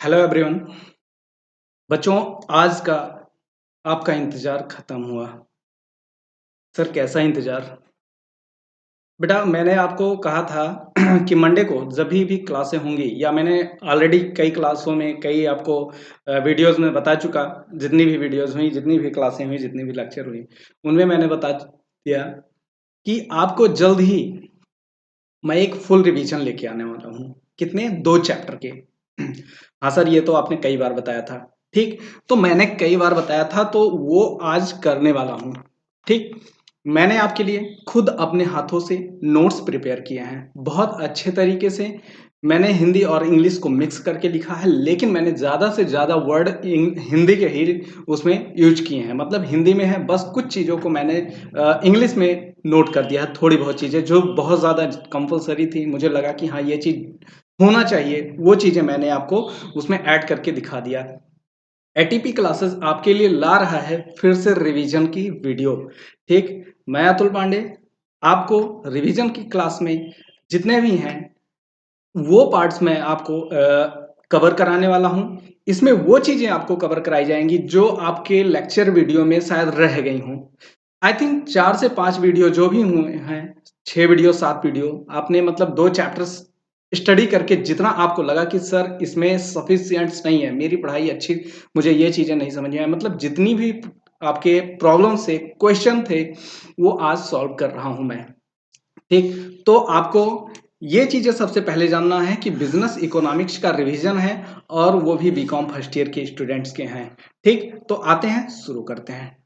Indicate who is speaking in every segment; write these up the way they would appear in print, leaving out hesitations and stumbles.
Speaker 1: Hello everyone. बच्चों, आज का आपका इंतज़ार ख़त्म हुआ। सर कैसा इंतज़ार? बेटा मैंने आपको कहा था कि मंडे को जभी भी क्लासें होंगी या मैंने ऑलरेडी कई क्लासों में कई आपको वीडियोज़ में बता चुका, जितनी भी वीडियोज़ हुई, जितनी भी क्लासें हुई, जितनी भी लेक्चर हुई, उनमें मैंने बता दिया कि आपको जल्द ही मैं एक फुल रिवीजन लेके आने वाला हूँ। कितने? 2 चैप्टर के। हाँ सर, ये तो आपने कई बार बताया था। ठीक, तो मैंने कई बार बताया था तो वो आज करने वाला हूँ। ठीक, मैंने आपके लिए खुद अपने हाथों से नोट्स प्रिपेयर किए हैं। बहुत अच्छे तरीके से मैंने हिंदी और इंग्लिश को मिक्स करके लिखा है, लेकिन मैंने ज़्यादा से ज़्यादा वर्ड हिंदी के ही उसमें यूज़ किए हैं। मतलब हिंदी में है, बस कुछ चीज़ों को मैंने इंग्लिश में नोट कर दिया है, थोड़ी बहुत चीज़ें जो बहुत ज़्यादा कंपल्सरी थी। मुझे लगा कि हाँ, ये चीज़ होना चाहिए, वो चीज़ें मैंने आपको उसमें ऐड करके दिखा दिया। एटीपी क्लासेस आपके लिए ला रहा है फिर से रिवीजन की वीडियो। ठीक, मैं अतुल पांडे आपको रिवीजन की क्लास में जितने भी हैं वो पार्ट्स मैं आपको कवर कराने वाला हूँ। इसमें वो चीज़ें आपको कवर कराई जाएँगी जो आपके लेक्चर वीडियो में शायद रह गई हों। आई थिंक 4 से 5 वीडियो जो भी हुए हैं, 6 वीडियो 7 वीडियो आपने मतलब 2 चैप्टर्स स्टडी करके जितना आपको लगा कि सर इसमें सफिशिएंट्स नहीं है, मेरी पढ़ाई अच्छी मुझे ये चीज़ें नहीं समझ में आई, मतलब जितनी भी आपके प्रॉब्लम्स थे, क्वेश्चन थे, वो आज सॉल्व कर रहा हूँ मैं। ठीक, तो आपको ये चीज़ें सबसे पहले जानना है कि बिज़नेस इकोनॉमिक्स का रिवीजन है और वो भी बीकॉम फर्स्ट ईयर के स्टूडेंट्स के हैं। ठीक, तो आते हैं, शुरू करते हैं।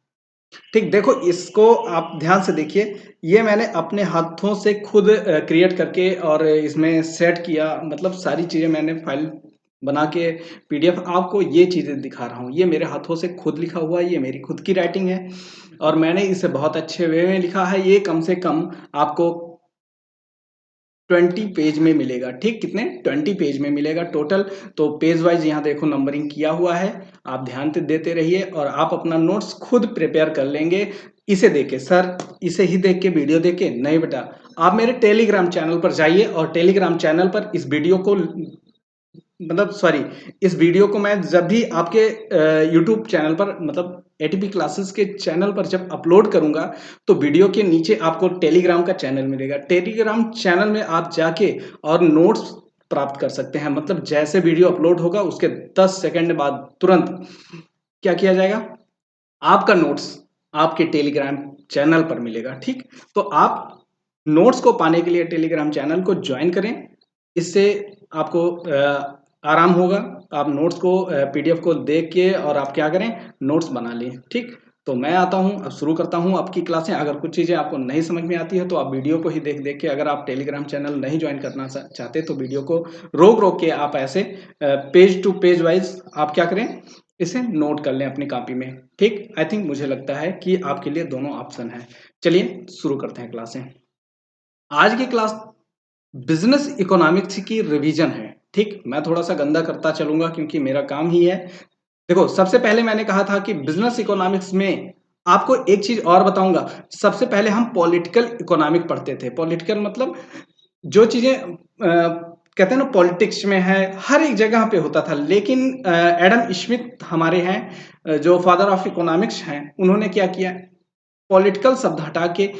Speaker 1: ठीक, देखो इसको आप ध्यान से देखिए, ये मैंने अपने हाथों से खुद क्रिएट करके और इसमें सेट किया, मतलब सारी चीज़ें मैंने फाइल बना के पीडीएफ आपको ये चीज़ें दिखा रहा हूँ। ये मेरे हाथों से खुद लिखा हुआ है, ये मेरी खुद की राइटिंग है और मैंने इसे बहुत अच्छे वे में लिखा है। ये कम से कम आपको 20 पेज में मिलेगा। ठीक, कितने? 20 पेज में मिलेगा टोटल। तो पेज वाइज यहाँ देखो नंबरिंग किया हुआ है, आप ध्यान से देते रहिए और आप अपना नोट्स खुद प्रिपेयर कर लेंगे इसे देख के। सर इसे ही देख के, वीडियो देख के नहीं बेटा, आप मेरे टेलीग्राम चैनल पर जाइए और टेलीग्राम चैनल पर इस वीडियो को मतलब सॉरी, इस वीडियो को मैं जब भी आपके यूट्यूब चैनल पर मतलब एटीपी क्लासेस के चैनल पर जब अपलोड करूंगा, तो वीडियो के नीचे आपको टेलीग्राम का चैनल मिलेगा। टेलीग्राम चैनल में आप जाके और नोट्स प्राप्त कर सकते हैं। मतलब जैसे वीडियो अपलोड होगा उसके 10 सेकंड बाद तुरंत क्या किया जाएगा, आपका नोट्स आपके टेलीग्राम चैनल पर मिलेगा। ठीक, तो आप नोट्स को पाने के लिए टेलीग्राम चैनल को ज्वाइन करें। इससे आपको आराम होगा। आप नोट्स को पीडीएफ को देख के और आप क्या करें, नोट्स बना लें। ठीक, तो मैं आता हूँ, अब शुरू करता हूँ आपकी क्लासें। अगर कुछ चीज़ें आपको नहीं समझ में आती है तो आप वीडियो को ही देख देख के, अगर आप टेलीग्राम चैनल नहीं ज्वाइन करना चाहते तो वीडियो को रोक रोक के आप ऐसे पेज टू पेज वाइज आप क्या करें, इसे नोट कर लें अपनी कॉपी में। ठीक, आई थिंक मुझे लगता है कि आपके लिए दोनों ऑप्शन है। चलिए शुरू करते हैं क्लासें। आज की क्लास बिजनेस इकोनॉमिक्स की रिवीजन है। ठीक, मैं थोड़ा सा गंदा करता चलूंगा क्योंकि मेरा काम ही है। देखो सबसे पहले मैंने कहा था कि बिजनेस इकोनॉमिक्स में आपको एक चीज और बताऊंगा। सबसे पहले हम पॉलिटिकल इकोनॉमिक पढ़ते थे। पॉलिटिकल मतलब जो चीजें कहते हैं ना पॉलिटिक्स में है, हर एक जगह पे होता था। लेकिन एडम स्मिथ हमारे हैं, जो फादर ऑफ इकोनॉमिक्स हैं, उन्होंने क्या किया, पॉलिटिकल शब्द हटा के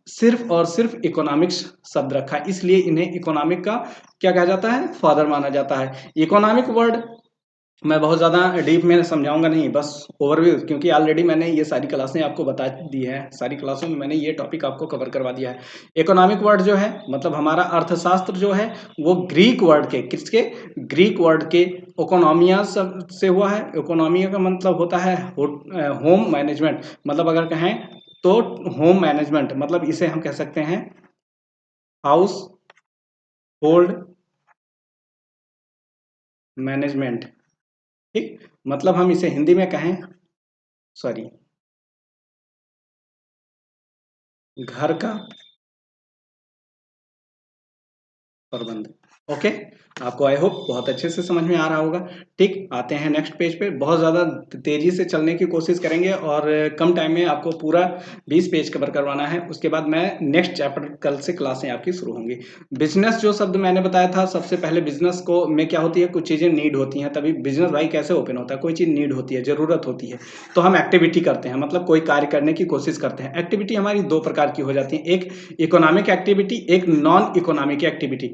Speaker 1: सिर्फ और सिर्फ इकोनॉमिक्स शब्द रखा, इसलिए इन्हें इकोनॉमिक का क्या कहा जाता है, फादर माना जाता है। इकोनॉमिक वर्ड मैं बहुत ज़्यादा डीप में समझाऊंगा नहीं, बस ओवरव्यू, क्योंकि ऑलरेडी मैंने ये सारी क्लासें आपको बता दी है। सारी क्लासों में मैंने ये टॉपिक आपको कवर करवा दिया है। इकोनॉमिक वर्ड जो है मतलब हमारा अर्थशास्त्र जो है वो ग्रीक वर्ड के, किसके, ग्रीक वर्ड के इकोनॉमिया से हुआ है। इकोनॉमिया का मतलब होता है होम मैनेजमेंट। मतलब अगर कहें तो होम मैनेजमेंट मतलब इसे हम कह सकते हैं हाउस होल्ड मैनेजमेंट। ठीक, मतलब हम इसे हिंदी में कहें, सॉरी, घर का प्रबंध। ओके, आपको आई होप बहुत अच्छे से समझ में आ रहा होगा। ठीक, आते हैं नेक्स्ट पेज पे। बहुत ज़्यादा तेज़ी से चलने की कोशिश करेंगे और कम टाइम में आपको पूरा 20 पेज कवर करवाना है। उसके बाद मैं नेक्स्ट चैप्टर कल से क्लासें आपकी शुरू होंगी। बिज़नेस जो शब्द मैंने बताया था, सबसे पहले बिज़नेस को में क्या होती है, कुछ चीज़ें नीड होती हैं, तभी बिज़नेस भाई कैसे ओपन होता है। कोई चीज़ नीड होती है, ज़रूरत होती है, तो हम एक्टिविटी करते हैं, मतलब कोई कार्य करने की कोशिश करते हैं। एक्टिविटी हमारी 2 प्रकार की हो जाती है, एक इकोनॉमिक एक्टिविटी, एक non economic activity.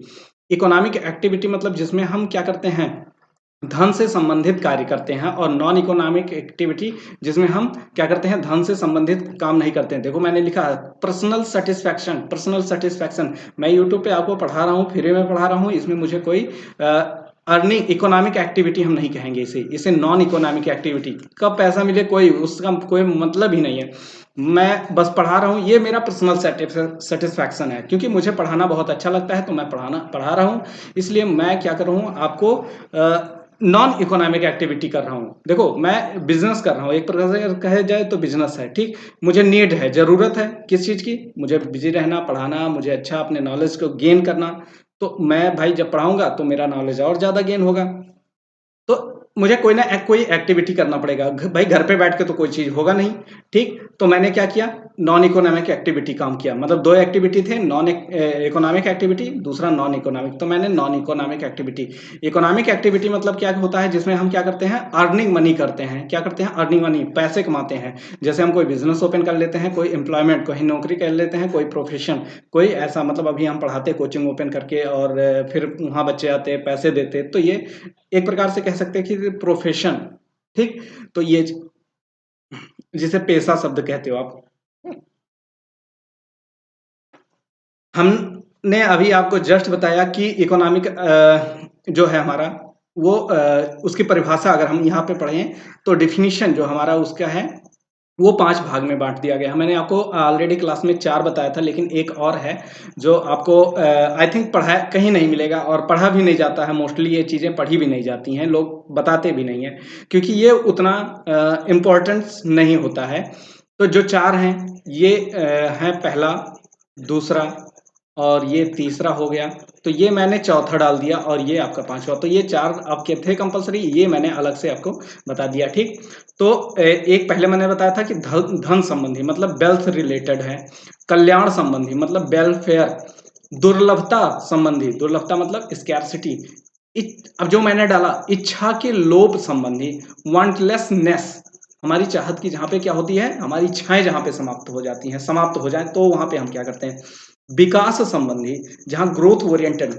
Speaker 1: Economic activity मतलब जिसमें हम क्या करते हैं, धन से संबंधित कार्य करते हैं, और नॉन इकोनॉमिक एक्टिविटी जिसमें हम क्या करते हैं, धन से संबंधित काम नहीं करते हैं। देखो मैंने लिखा है पर्सनल सेटिस्फैक्शन। पर्सनल सेटिस्फैक्शन मैं यूट्यूब पे आपको पढ़ा रहा हूँ, फ्री में पढ़ा रहा हूँ, इसमें मुझे कोई अर्निंग इकोनॉमिक एक्टिविटी हम नहीं कहेंगे, इसे नॉन इकोनॉमिक एक्टिविटी। कब पैसा मिले कोई उसका कोई मतलब ही नहीं है, मैं बस पढ़ा रहा हूँ, ये मेरा पर्सनल सेटिस्फैक्शन है, क्योंकि मुझे पढ़ाना बहुत अच्छा लगता है, तो मैं पढ़ा रहा हूँ। इसलिए मैं क्या कर रहा हूँ, आपको नॉन इकोनॉमिक एक्टिविटी कर रहा हूँ। देखो मैं बिजनेस कर रहा हूँ, एक प्रकार से कहे जाए तो बिजनेस है। ठीक, मुझे नीड है, जरूरत है किस चीज़ की, मुझे बिजी रहना, पढ़ाना, मुझे अच्छा अपने नॉलेज को गेन करना। तो मैं भाई जब पढ़ाऊंगा तो मेरा नॉलेज और ज़्यादा गेन होगा, तो मुझे कोई ना कोई एक्टिविटी करना पड़ेगा। भाई घर पे बैठ के तो कोई चीज़ होगा नहीं। ठीक, तो मैंने क्या किया, नॉन इकोनॉमिक एक्टिविटी काम किया। मतलब 2 एक्टिविटी थे, नॉन इकोनॉमिक एक्टिविटी, दूसरा नॉन इकोनॉमिक, तो मैंने non economic activity. Economic activity मतलब क्या होता है, जिसमें हम क्या करते हैं, अर्निंग मनी करते हैं। क्या करते हैं, अर्निंग मनी, पैसे कमाते हैं। जैसे हम कोई बिजनेस ओपन कर लेते हैं, कोई एम्प्लॉयमेंट, कोई नौकरी कर लेते हैं, कोई प्रोफेशन, कोई ऐसा, मतलब अभी हम पढ़ाते कोचिंग ओपन करके, और फिर वहाँ बच्चे आते पैसे देते, तो ये एक प्रकार से कह सकते हैं कि प्रोफेशन। ठीक, तो ये जिसे पेशा शब्द कहते हो आप। हमने अभी आपको जस्ट बताया कि इकोनॉमिक जो है हमारा, वो उसकी परिभाषा अगर हम यहाँ पे पढ़ें, तो डिफिनीशन जो हमारा उसका है, वो 5 भाग में बांट दिया गया है। मैंने आपको ऑलरेडी क्लास में 4 बताया था, लेकिन एक और है जो आपको आई थिंक पढ़ा कहीं नहीं मिलेगा, और पढ़ा भी नहीं जाता है। मोस्टली ये चीज़ें पढ़ी भी नहीं जाती हैं, लोग बताते भी नहीं हैं, क्योंकि ये उतना इम्पोर्टेंस नहीं होता है। तो जो 4 हैं, ये हैं पहला, दूसरा, और ये तीसरा हो गया। तो ये मैंने चौथा डाल दिया, और ये आपका 5वां। तो ये 4 आपके थे कंपल्सरी, ये मैंने अलग से आपको बता दिया। ठीक, तो एक पहले मैंने बताया था कि धन संबंधी मतलब वेल्थ रिलेटेड है। कल्याण संबंधी मतलब वेलफेयर। दुर्लभता संबंधी, दुर्लभता मतलब स्कैर्सिटी। अब जो मैंने डाला, इच्छा के लोप संबंधी, वांटलेसनेस, हमारी चाहत की जहाँ पे क्या होती है, हमारी इच्छाएं जहाँ पे समाप्त हो जाती हैं, समाप्त हो जाए, तो वहां पे हम क्या करते हैं, विकास संबंधी, जहां ग्रोथ ओरिएंटेड।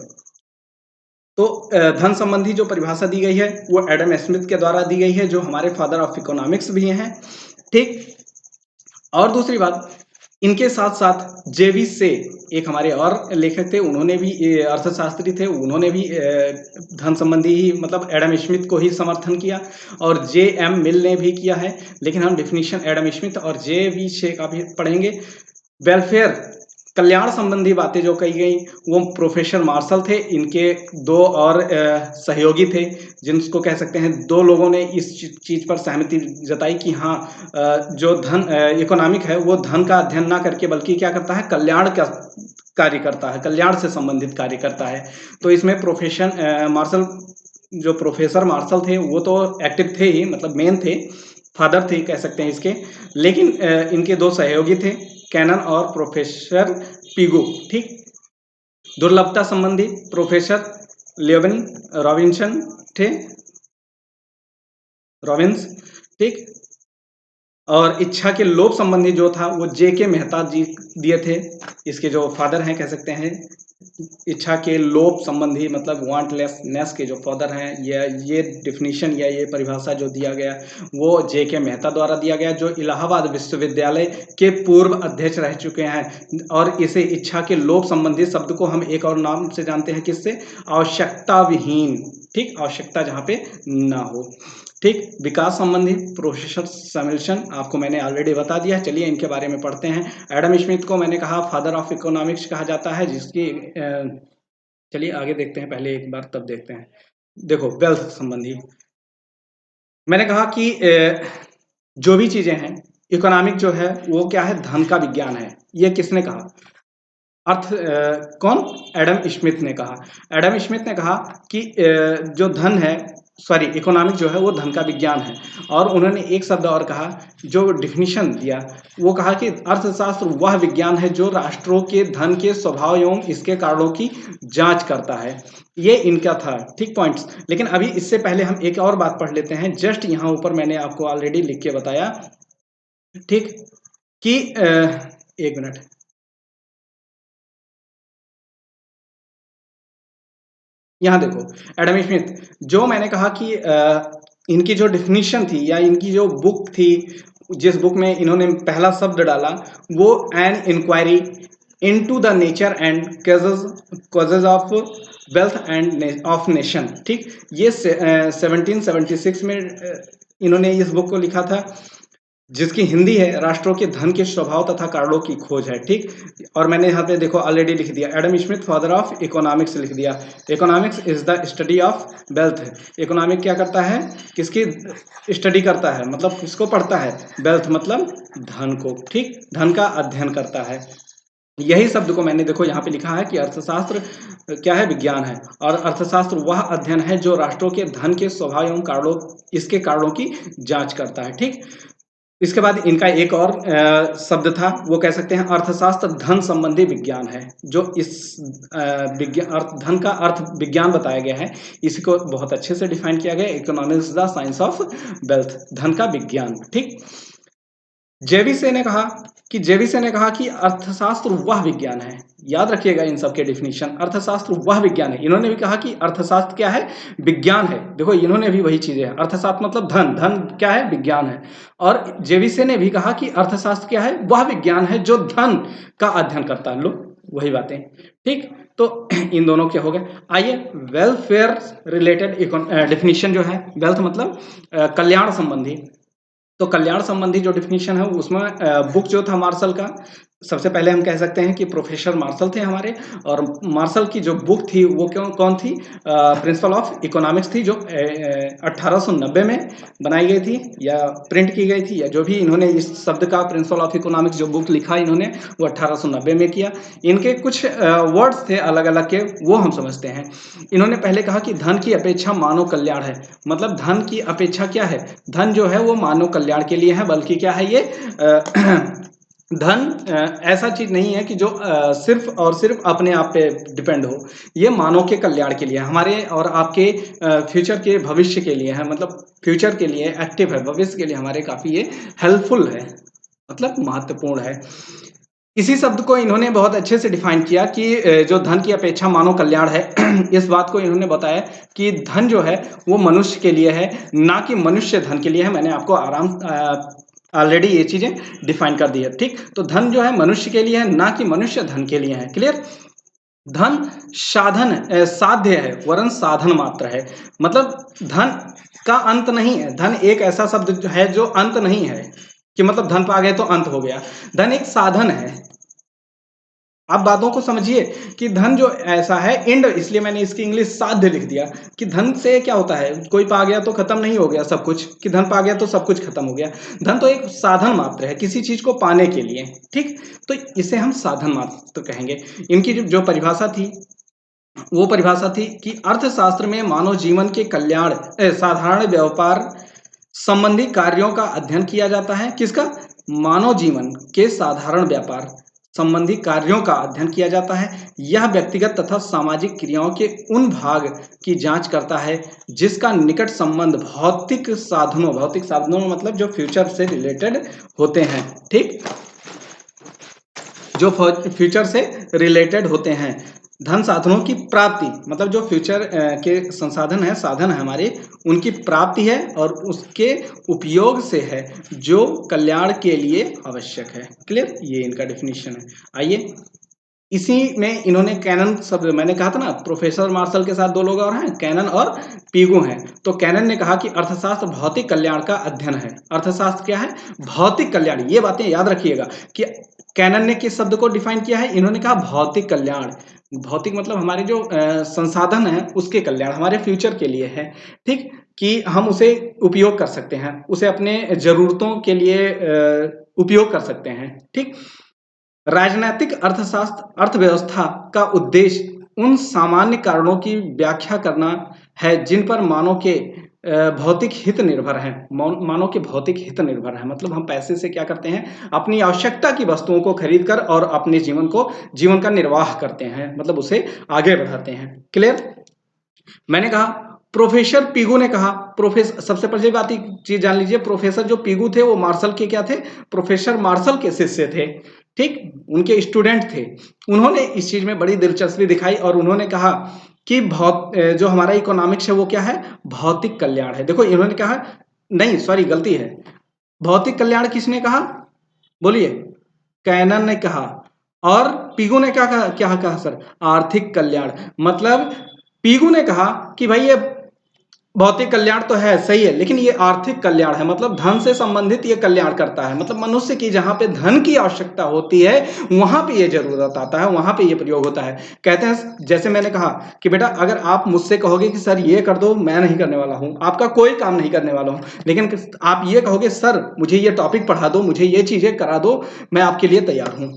Speaker 1: तो धन संबंधी जो परिभाषा दी गई है, वो एडम स्मिथ के द्वारा दी गई है, जो हमारे फादर ऑफ इकोनॉमिक्स भी हैं। ठीक, और दूसरी बात, इनके साथ साथ जेवी से एक हमारे और लेखक थे, उन्होंने भी अर्थशास्त्री थे, उन्होंने भी धन संबंधी ही, मतलब एडम स्मिथ को ही समर्थन किया, और जे एम मिल ने भी किया है। लेकिन हम डिफिनीशन एडम स्मिथ और जे वी शे का भी पढ़ेंगे। वेलफेयर, कल्याण संबंधी बातें जो कही गई, वो प्रोफेसर मार्शल थे। इनके 2 और सहयोगी थे, जिनको कह सकते हैं, 2 लोगों ने इस चीज़ पर सहमति जताई कि हाँ, जो धन इकोनॉमिक है, वो धन का अध्ययन ना करके बल्कि क्या करता है, कल्याण का कार्य करता है, कल्याण से संबंधित कार्य करता है। तो इसमें मार्शल, जो प्रोफेसर मार्शल थे, वो तो एक्टिव थे ही, मतलब मेन थे, फादर थे कह सकते हैं इसके। लेकिन इनके 2 सहयोगी थे, कैनन और प्रोफेसर पिगो। ठीक, दुर्लभता संबंधी प्रोफेसर लेविन रॉबिन्सन थे, रॉबिन्स। ठीक, और इच्छा के लोभ संबंधी जो था, वो जे के मेहता जी दिए थे, इसके जो फादर हैं कह सकते हैं। इच्छा के लोभ संबंधी मतलब वांटलेसनेस के जो फादर हैं, ये डिफिनीशन या ये परिभाषा जो दिया गया, वो जे के मेहता द्वारा दिया गया, जो इलाहाबाद विश्वविद्यालय के पूर्व अध्यक्ष रह चुके हैं। और इसे इच्छा के लोभ संबंधी शब्द को हम एक और नाम से जानते हैं, किससे, आवश्यकता विहीन। ठीक, आवश्यकता जहाँ पे ना हो। ठीक, विकास संबंधी प्रोफेसर सैमुअल्सन, आपको मैंने ऑलरेडी बता दिया। चलिए इनके बारे में पढ़ते हैं। एडम स्मिथ को मैंने कहा फादर ऑफ इकोनॉमिक्स कहा जाता है, जिसकी चलिए आगे देखते हैं, पहले एक बार तब देखते हैं। देखो वेल्थ संबंधी मैंने कहा कि जो भी चीजें हैं, इकोनॉमिक जो है वो क्या है, धन का विज्ञान है। ये किसने कहा, कौन? एडम स्मिथ ने कहा। एडम स्मिथ ने कहा कि जो धन है, सॉरी, इकोनॉमिक जो है वो धन का विज्ञान है। और उन्होंने एक शब्द और कहा, जो डिफिनीशन दिया, वो कहा कि अर्थशास्त्र वह विज्ञान है जो राष्ट्रों के धन के स्वभाव एवं इसके कारणों की जांच करता है। ये इनका था, ठीक, पॉइंट्स। लेकिन अभी इससे पहले हम एक और बात पढ़ लेते हैं, जस्ट यहाँ ऊपर मैंने आपको ऑलरेडी लिख के बताया, ठीक, कि एक मिनट, यहाँ देखो, एडम स्मिथ, जो मैंने कहा कि इनकी जो डेफिनेशन थी या इनकी जो बुक थी, जिस बुक में इन्होंने पहला शब्द डाला, वो an inquiry into the nature and causes of wealth and of nation, ठीक, ये 1776 में इन्होंने इस बुक को लिखा था, जिसकी हिंदी है राष्ट्रों के धन के स्वभाव तथा कारणों की खोज है, ठीक। और मैंने यहाँ पे देखो ऑलरेडी लिख दिया, Adam Smith father of economics लिख दिया। Economics is the study of wealth. Economic क्या करता है? किसकी स्टडी करता है, मतलब किसको पढ़ता है? वेल्थ मतलब धन को, ठीक, धन का अध्ययन करता है। यही शब्द को मैंने देखो यहाँ पे लिखा है कि अर्थशास्त्र क्या है? विज्ञान है। और अर्थशास्त्र वह अध्ययन है जो राष्ट्रों के धन के स्वभाव एवं कारणों, इसके कारणों की जांच करता है, ठीक। इसके बाद इनका एक और शब्द था, वो कह सकते हैं अर्थशास्त्र धन संबंधी विज्ञान है। जो इस विज्ञान धन का अर्थ विज्ञान बताया गया है, इसी को बहुत अच्छे से डिफाइन किया गया, economics the science of wealth, धन का विज्ञान, ठीक। जेविसे ने कहा कि अर्थशास्त्र वह विज्ञान है। याद रखिएगा इन सब के डिफिनीशन, अर्थशास्त्र वह विज्ञान है। इन्होंने भी कहा कि अर्थशास्त्र क्या है? विज्ञान है। देखो इन्होंने भी वही चीजें है, अर्थशास्त्र मतलब धन, धन क्या है? विज्ञान है। और जेविसे ने भी कहा कि अर्थशास्त्र क्या है? वह विज्ञान है जो धन का अध्ययन करता है। लो वही बातें, ठीक। तो इन दोनों के हो गए। आइए वेलफेयर रिलेटेड डिफिनीशन जो है, वेल्थ मतलब कल्याण संबंधी। तो कल्याण संबंधी जो डिफिनीशन है उसमें बुक जो था मार्शल का, सबसे पहले हम कह सकते हैं कि प्रोफेसर मार्शल थे हमारे। और मार्शल की जो बुक थी वो कौन थी? प्रिंसिपल ऑफ इकोनॉमिक्स थी, जो 1890 में बनाई गई थी या प्रिंट की गई थी, या जो भी इन्होंने इस शब्द का प्रिंसिपल ऑफ इकोनॉमिक्स जो बुक लिखा इन्होंने, वो 1890 में किया। इनके कुछ वर्ड्स थे अलग अलग के, वो हम समझते हैं। इन्होंने पहले कहा कि धन की अपेक्षा मानव कल्याण है। मतलब धन की अपेक्षा क्या है? धन जो है वो मानव कल्याण के लिए है, बल्कि क्या है ये धन ऐसा चीज नहीं है कि जो सिर्फ और सिर्फ अपने आप पे डिपेंड हो। ये मानव के कल्याण के लिए, हमारे और आपके फ्यूचर के भविष्य के लिए है, मतलब फ्यूचर के लिए एक्टिव है, भविष्य के लिए हमारे काफी ये हेल्पफुल है, मतलब महत्वपूर्ण है। इसी शब्द को इन्होंने बहुत अच्छे से डिफाइन किया कि जो धन की अपेक्षा मानव कल्याण है इस बात को इन्होंने बताया कि धन जो है वो मनुष्य के लिए है, ना कि मनुष्य धन के लिए है। मैंने आपको ऑलरेडी ये चीजें डिफाइन कर दी है, ठीक। तो धन जो है मनुष्य के लिए है, ना कि मनुष्य धन के लिए है। क्लियर? धन साधन साध्य है वरन साधन मात्र है। मतलब धन का अंत नहीं है। धन एक ऐसा शब्द है जो अंत नहीं है, कि मतलब धन पा गए तो अंत हो गया। धन एक साधन है। आप बातों को समझिए कि धन जो ऐसा है एंड, इसलिए मैंने इसकी इंग्लिश साध्य लिख दिया कि धन से क्या होता है, कोई पा गया तो खत्म नहीं हो गया सब कुछ, कि धन पा गया तो सब कुछ खत्म हो गया। धन तो एक साधन मात्र है किसी चीज को पाने के लिए, ठीक। तो इसे हम साधन मात्र कहेंगे। इनकी जो परिभाषा थी वो परिभाषा थी कि अर्थशास्त्र में मानव जीवन के कल्याण साधारण व्यापार संबंधी कार्यों का अध्ययन किया जाता है। किसका? मानव जीवन के साधारण व्यापार संबंधी कार्यों का अध्ययन किया जाता है। यह व्यक्तिगत तथा सामाजिक क्रियाओं के उन भाग की जांच करता है जिसका निकट संबंध भौतिक साधनों मतलब जो फ्यूचर से रिलेटेड होते हैं, ठीक, जो फ्यूचर से रिलेटेड होते हैं। धन साधनों की प्राप्ति मतलब जो फ्यूचर के संसाधन है, साधन है हमारे, उनकी प्राप्ति है और उसके उपयोग से है जो कल्याण के लिए आवश्यक है। क्लियर? ये इनका डेफिनेशन है। आइए इसी में इन्होंने कैनन शब्द, मैंने कहा था ना प्रोफेसर मार्शल के साथ दो लोग और हैं, कैनन और पीगू हैं। तो कैनन ने कहा कि अर्थशास्त्र भौतिक कल्याण का अध्ययन है। अर्थशास्त्र क्या है? भौतिक कल्याण। ये बातें याद रखिएगा कि कैनन ने किस शब्द को डिफाइन किया है? इन्होंने कहा भौतिक कल्याण। भौतिक मतलब हमारे जो संसाधन है उसके कल्याण, हमारे फ्यूचर के लिए है, ठीक, कि हम उसे उपयोग कर सकते हैं, उसे अपने जरूरतों के लिए उपयोग कर सकते हैं, ठीक। राजनैतिक अर्थशास्त्र अर्थव्यवस्था का उद्देश्य उन सामान्य कारणों की व्याख्या करना है जिन पर मानव के भौतिक हित निर्भर हैं। मानव के भौतिक हित निर्भर है, मतलब हम पैसे से क्या करते हैं, अपनी आवश्यकता की वस्तुओं को खरीद कर और अपने जीवन का निर्वाह करते हैं, मतलब उसे आगे बढ़ाते हैं। क्लियर? मैंने कहा प्रोफेसर पीगू ने कहा, प्रोफेसर सबसे पहले बात चीज जान लीजिए, प्रोफेसर जो पीगू थे वो मार्शल के क्या थे, प्रोफेसर मार्शल के शिष्य थे, ठीक, उनके स्टूडेंट थे। उन्होंने इस चीज में बड़ी दिलचस्पी दिखाई और उन्होंने कहा कि जो हमारा इकोनॉमिक्स है वो क्या है, भौतिक कल्याण है। देखो इन्होंने कहा, नहीं सॉरी गलती है, भौतिक कल्याण किसने कहा, बोलिए, कैनन ने कहा, और पीगू ने क्या कहा सर, आर्थिक कल्याण। मतलब पीगू ने कहा कि भाई ये भौतिक कल्याण तो है, सही है, लेकिन ये आर्थिक कल्याण है, मतलब धन से संबंधित ये कल्याण करता है, मतलब मनुष्य की जहां पे धन की आवश्यकता होती है वहां पे ये जरूरत आता है, वहां पे ये प्रयोग होता है। कहते हैं, जैसे मैंने कहा कि बेटा अगर आप मुझसे कहोगे कि सर ये कर दो, मैं नहीं करने वाला हूं, आपका कोई काम नहीं करने वाला हूं, लेकिन आप ये कहोगे सर मुझे ये टॉपिक पढ़ा दो, मुझे ये चीजें करा दो, मैं आपके लिए तैयार हूं।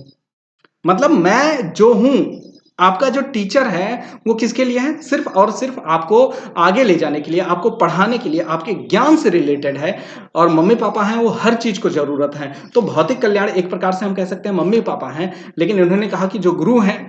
Speaker 1: मतलब मैं जो हूं, आपका जो टीचर है वो किसके लिए है, सिर्फ और सिर्फ आपको आगे ले जाने के लिए, आपको पढ़ाने के लिए, आपके ज्ञान से रिलेटेड है। और मम्मी पापा हैं वो हर चीज को जरूरत है। तो भौतिक कल्याण एक प्रकार से हम कह सकते हैं मम्मी पापा हैं, लेकिन उन्होंने कहा कि जो गुरु हैं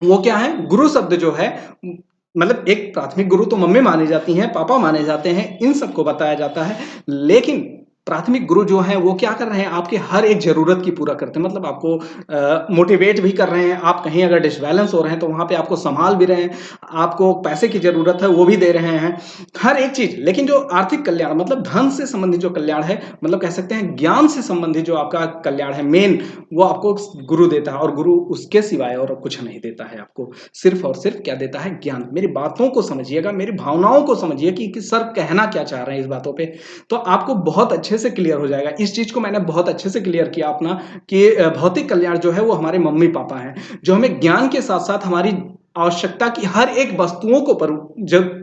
Speaker 1: वो क्या है, गुरु शब्द जो है, मतलब एक प्राथमिक गुरु तो मम्मी माने जाती हैं, पापा माने जाते हैं, इन सबको बताया जाता है, लेकिन प्राथमिक गुरु जो हैं वो क्या कर रहे हैं, आपके हर एक जरूरत की पूरा करते हैं, मतलब आपको मोटिवेट भी कर रहे हैं, आप कहीं अगर डिसबैलेंस हो रहे हैं तो वहां पे आपको संभाल भी रहे हैं, आपको पैसे की जरूरत है वो भी दे रहे हैं, हर एक चीज। लेकिन जो आर्थिक कल्याण मतलब धन से संबंधित जो कल्याण है, मतलब कह सकते हैं ज्ञान से संबंधित जो आपका कल्याण है मेन, वो आपको गुरु देता है, और गुरु उसके सिवाय और कुछ नहीं देता है, आपको सिर्फ और सिर्फ क्या देता है, ज्ञान। मेरी बातों को समझिएगा, मेरी भावनाओं को समझिए कि सर कहना क्या चाह रहे हैं इस बातों पे, तो आपको बहुत अच्छे से क्लियर हो जाएगा। इस चीज को मैंने बहुत अच्छे से क्लियर किया अपना, कि भौतिक कल्याण जो है वो हमारे मम्मी पापा हैं, जो हमें ज्ञान के साथ साथ हमारी आवश्यकता की हर एक वस्तुओं को जब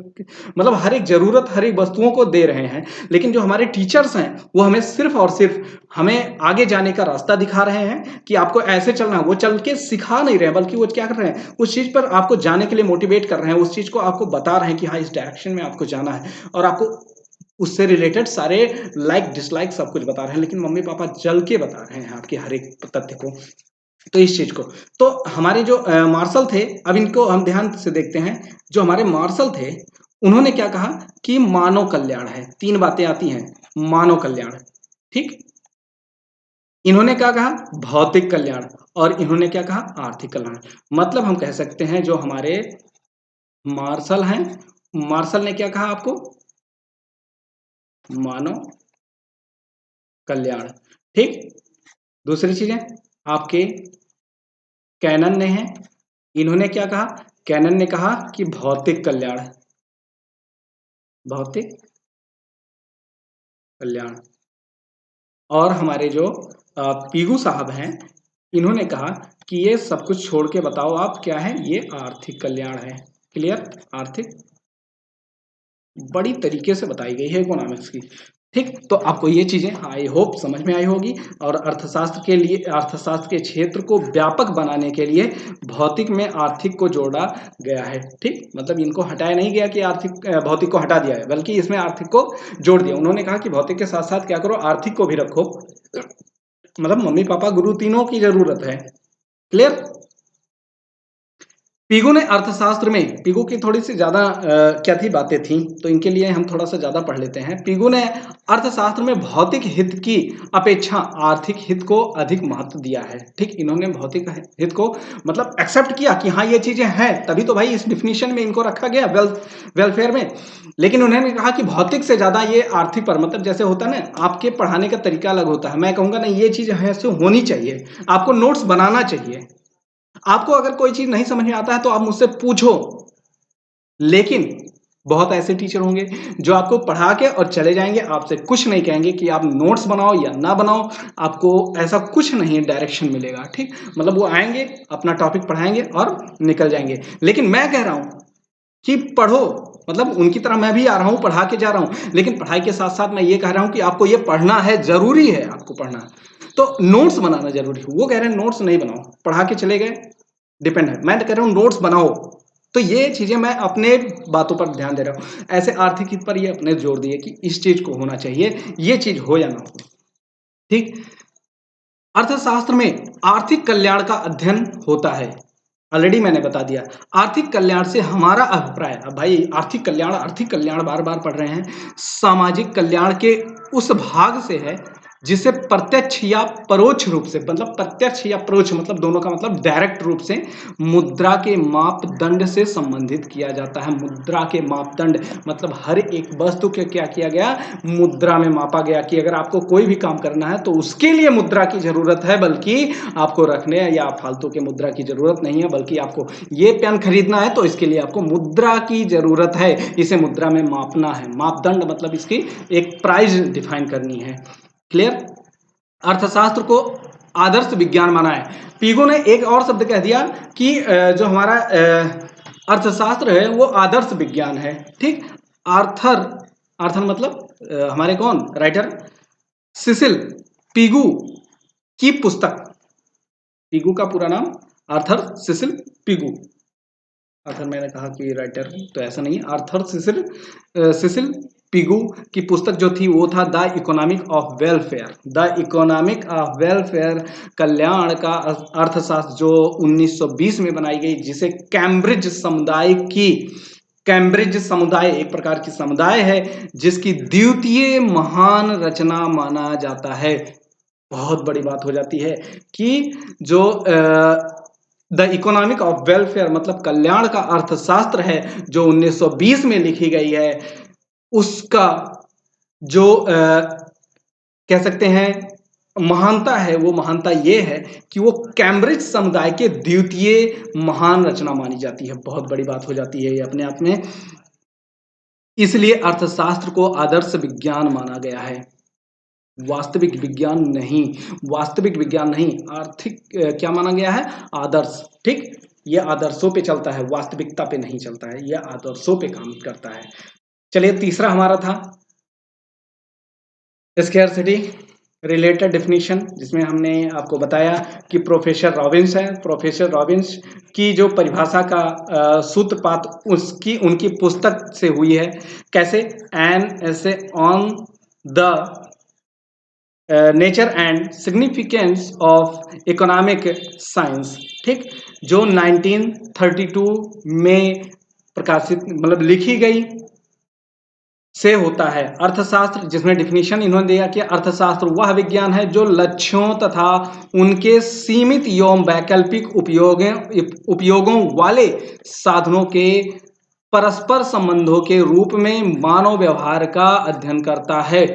Speaker 1: मतलब हर एक जरूरत, हर एक वस्तुओं को दे रहे हैं। लेकिन जो हमारे टीचर्स हैं वो हमें सिर्फ और सिर्फ हमें आगे जाने का रास्ता दिखा रहे हैं कि आपको ऐसे चलना है, वो चल के सिखा नहीं रहे हैं, बल्कि वो क्या कर रहे हैं, उस चीज पर आपको जाने के लिए मोटिवेट कर रहे हैं, उस चीज को आपको बता रहे हैं कि हाँ इस डायरेक्शन में आपको जाना है, और आपको उससे रिलेटेड सारे लाइक डिसलाइक सब कुछ बता रहे हैं। लेकिन मम्मी पापा जल के बता रहे हैं आपके हर एक तथ्य को, तो इस चीज को, तो हमारे जो मार्शल थे, अब इनको हम ध्यान से देखते हैं। जो हमारे मार्शल थे उन्होंने क्या कहा कि मानव कल्याण है, तीन बातें आती हैं, मानव कल्याण, ठीक, इन्होंने क्या कहा, भौतिक कल्याण, और इन्होंने क्या कहा, आर्थिक कल्याण। मतलब हम कह सकते हैं जो हमारे मार्शल हैं, मार्शल ने क्या कहा आपको, मानव कल्याण, ठीक। दूसरी चीजें आपके कैनन ने है, इन्होंने क्या कहा, कैनन ने कहा कि भौतिक कल्याण, भौतिक कल्याण। और हमारे जो पीगू साहब हैं, इन्होंने कहा कि ये सब कुछ छोड़ के बताओ आप क्या है, ये आर्थिक कल्याण है। क्लियर? आर्थिक, बड़ी तरीके से बताई गई है इकोनॉमिक्स की, ठीक। तो आपको ये चीजें आई होप समझ में आई होगी, और अर्थशास्त्र के लिए, अर्थशास्त्र के क्षेत्र को व्यापक बनाने के लिए भौतिक में आर्थिक को जोड़ा गया है, ठीक। मतलब इनको हटाया नहीं गया कि आर्थिक भौतिक को हटा दिया है, बल्कि इसमें आर्थिक को जोड़ दिया। उन्होंने कहा कि भौतिक के साथ साथ क्या करो, आर्थिक को भी रखो, मतलब मम्मी पापा गुरु तीनों की जरूरत है। क्लियर? पीगू ने अर्थशास्त्र में, पीगू की थोड़ी सी ज्यादा क्या थी बातें थी, तो इनके लिए हम थोड़ा सा ज्यादा पढ़ लेते हैं। पीगू ने अर्थशास्त्र में भौतिक हित की अपेक्षा आर्थिक हित को अधिक महत्व दिया है, ठीक। इन्होंने भौतिक हित को मतलब एक्सेप्ट किया कि हाँ ये चीजें हैं, तभी तो भाई इस डिफिनीशन में इनको रखा गया वेलफेयर में। लेकिन उन्होंने कहा कि भौतिक से ज्यादा ये आर्थिक पर, मतलब जैसे होता है ना, आपके पढ़ाने का तरीका अलग होता है, मैं कहूंगा नहीं ये चीज है ऐसे होनी चाहिए, आपको नोट्स बनाना चाहिए, आपको अगर कोई चीज नहीं समझ में आता है तो आप मुझसे पूछो। लेकिन बहुत ऐसे टीचर होंगे जो आपको पढ़ा के और चले जाएंगे, आपसे कुछ नहीं कहेंगे कि आप नोट्स बनाओ या ना बनाओ, आपको ऐसा कुछ नहीं डायरेक्शन मिलेगा, ठीक। मतलब वो आएंगे, अपना टॉपिक पढ़ाएंगे और निकल जाएंगे। लेकिन मैं कह रहा हूं कि पढ़ो, मतलब उनकी तरह मैं भी आ रहा हूं, पढ़ा के जा रहा हूं, लेकिन पढ़ाई के साथ साथ मैं ये कह रहा हूं कि आपको ये पढ़ना है, जरूरी है आपको पढ़ना। तो नोट्स बनाना जरूरी है। वो कह रहे हैं नोट्स नहीं बनाओ, पढ़ा के चले गए, डिपेंड है। मैं तो कह रहा हूँ नोट्स बनाओ। तो ये चीजें मैं अपने बातों पर ध्यान दे रहा हूँ। ऐसे आर्थिक हित पर ये अपने जोर दिए कि इस चीज को होना चाहिए, ये चीज हो या ना हो। ठीक। अर्थशास्त्र में आर्थिक कल्याण का अध्ययन होता है। ऑलरेडी मैंने बता दिया। आर्थिक कल्याण से हमारा अभिप्राय, अब भाई आर्थिक कल्याण बार बार पढ़ रहे हैं, सामाजिक कल्याण के उस भाग से है जिसे प्रत्यक्ष या परोक्ष रूप से, मतलब प्रत्यक्ष या परोक्ष मतलब दोनों का मतलब डायरेक्ट रूप से मुद्रा के मापदंड से संबंधित किया जाता है। मुद्रा के मापदंड मतलब हर एक वस्तु के क्या किया गया, मुद्रा में मापा गया कि अगर आपको कोई भी काम करना है तो उसके लिए मुद्रा की जरूरत है, बल्कि आपको रखने या फालतू के मुद्रा की जरूरत नहीं है, बल्कि आपको ये पेन खरीदना है तो इसके लिए आपको मुद्रा की जरूरत है, इसे मुद्रा में मापना है। मापदंड मतलब इसकी एक प्राइस डिफाइन करनी है। क्लियर। अर्थशास्त्र को आदर्श विज्ञान माना है। पीगो ने एक और शब्द कह दिया कि जो हमारा अर्थशास्त्र है वो आदर्श विज्ञान है। ठीक। आर्थर, आर्थर मतलब हमारे कौन राइटर, सिसिल पीगू की पुस्तक, पीगू का पूरा नाम आर्थर सिसिल पीगू। आर्थर मैंने कहा कि राइटर, तो ऐसा नहीं है। आर्थर सिसिल पिगू की पुस्तक जो थी वो था the economic of welfare. The economic of welfare, कल्याण का अर्थशास्त्र, जो 1920 में बनाई गई, जिसे कैम्ब्रिज समुदाय की, कैम्ब्रिज समुदाय एक प्रकार की समुदाय है जिसकी द्वितीय महान रचना माना जाता है। बहुत बड़ी बात हो जाती है कि जो द इकोनॉमिक ऑफ वेलफेयर मतलब कल्याण का अर्थशास्त्र है जो 1920 में लिखी गई है, उसका जो कह सकते हैं महानता है, वो महानता ये है कि वो कैम्ब्रिज समुदाय के द्वितीय महान रचना मानी जाती है। बहुत बड़ी बात हो जाती है ये अपने आप में। इसलिए अर्थशास्त्र को आदर्श विज्ञान माना गया है, वास्तविक विज्ञान नहीं। वास्तविक विज्ञान नहीं, आर्थिक क्या माना गया है, आदर्श। ठीक। ये आदर्शों पे चलता है, वास्तविकता पे नहीं चलता है, ये आदर्शों पे काम करता है। चलिए तीसरा हमारा था स्कैरसिटी रिलेटेड डेफिनेशन, जिसमें हमने आपको बताया कि प्रोफेसर रॉबिन्स है, प्रोफेसर रॉबिन्स की जो परिभाषा का सूत्रपात उसकी उनकी पुस्तक से हुई है। कैसे, एन ऐसे on the nature and significance of economic science. ठीक। जो 1932 में प्रकाशित मतलब लिखी गई से होता है। अर्थशास्त्र, जिसमें डिफिनीशन इन्होंने दिया कि अर्थशास्त्र वह विज्ञान है जो लक्ष्यों तथा उनके सीमित एवं वैकल्पिक उपयोगों वाले साधनों के परस्पर संबंधों के रूप में मानव व्यवहार का अध्ययन करता है।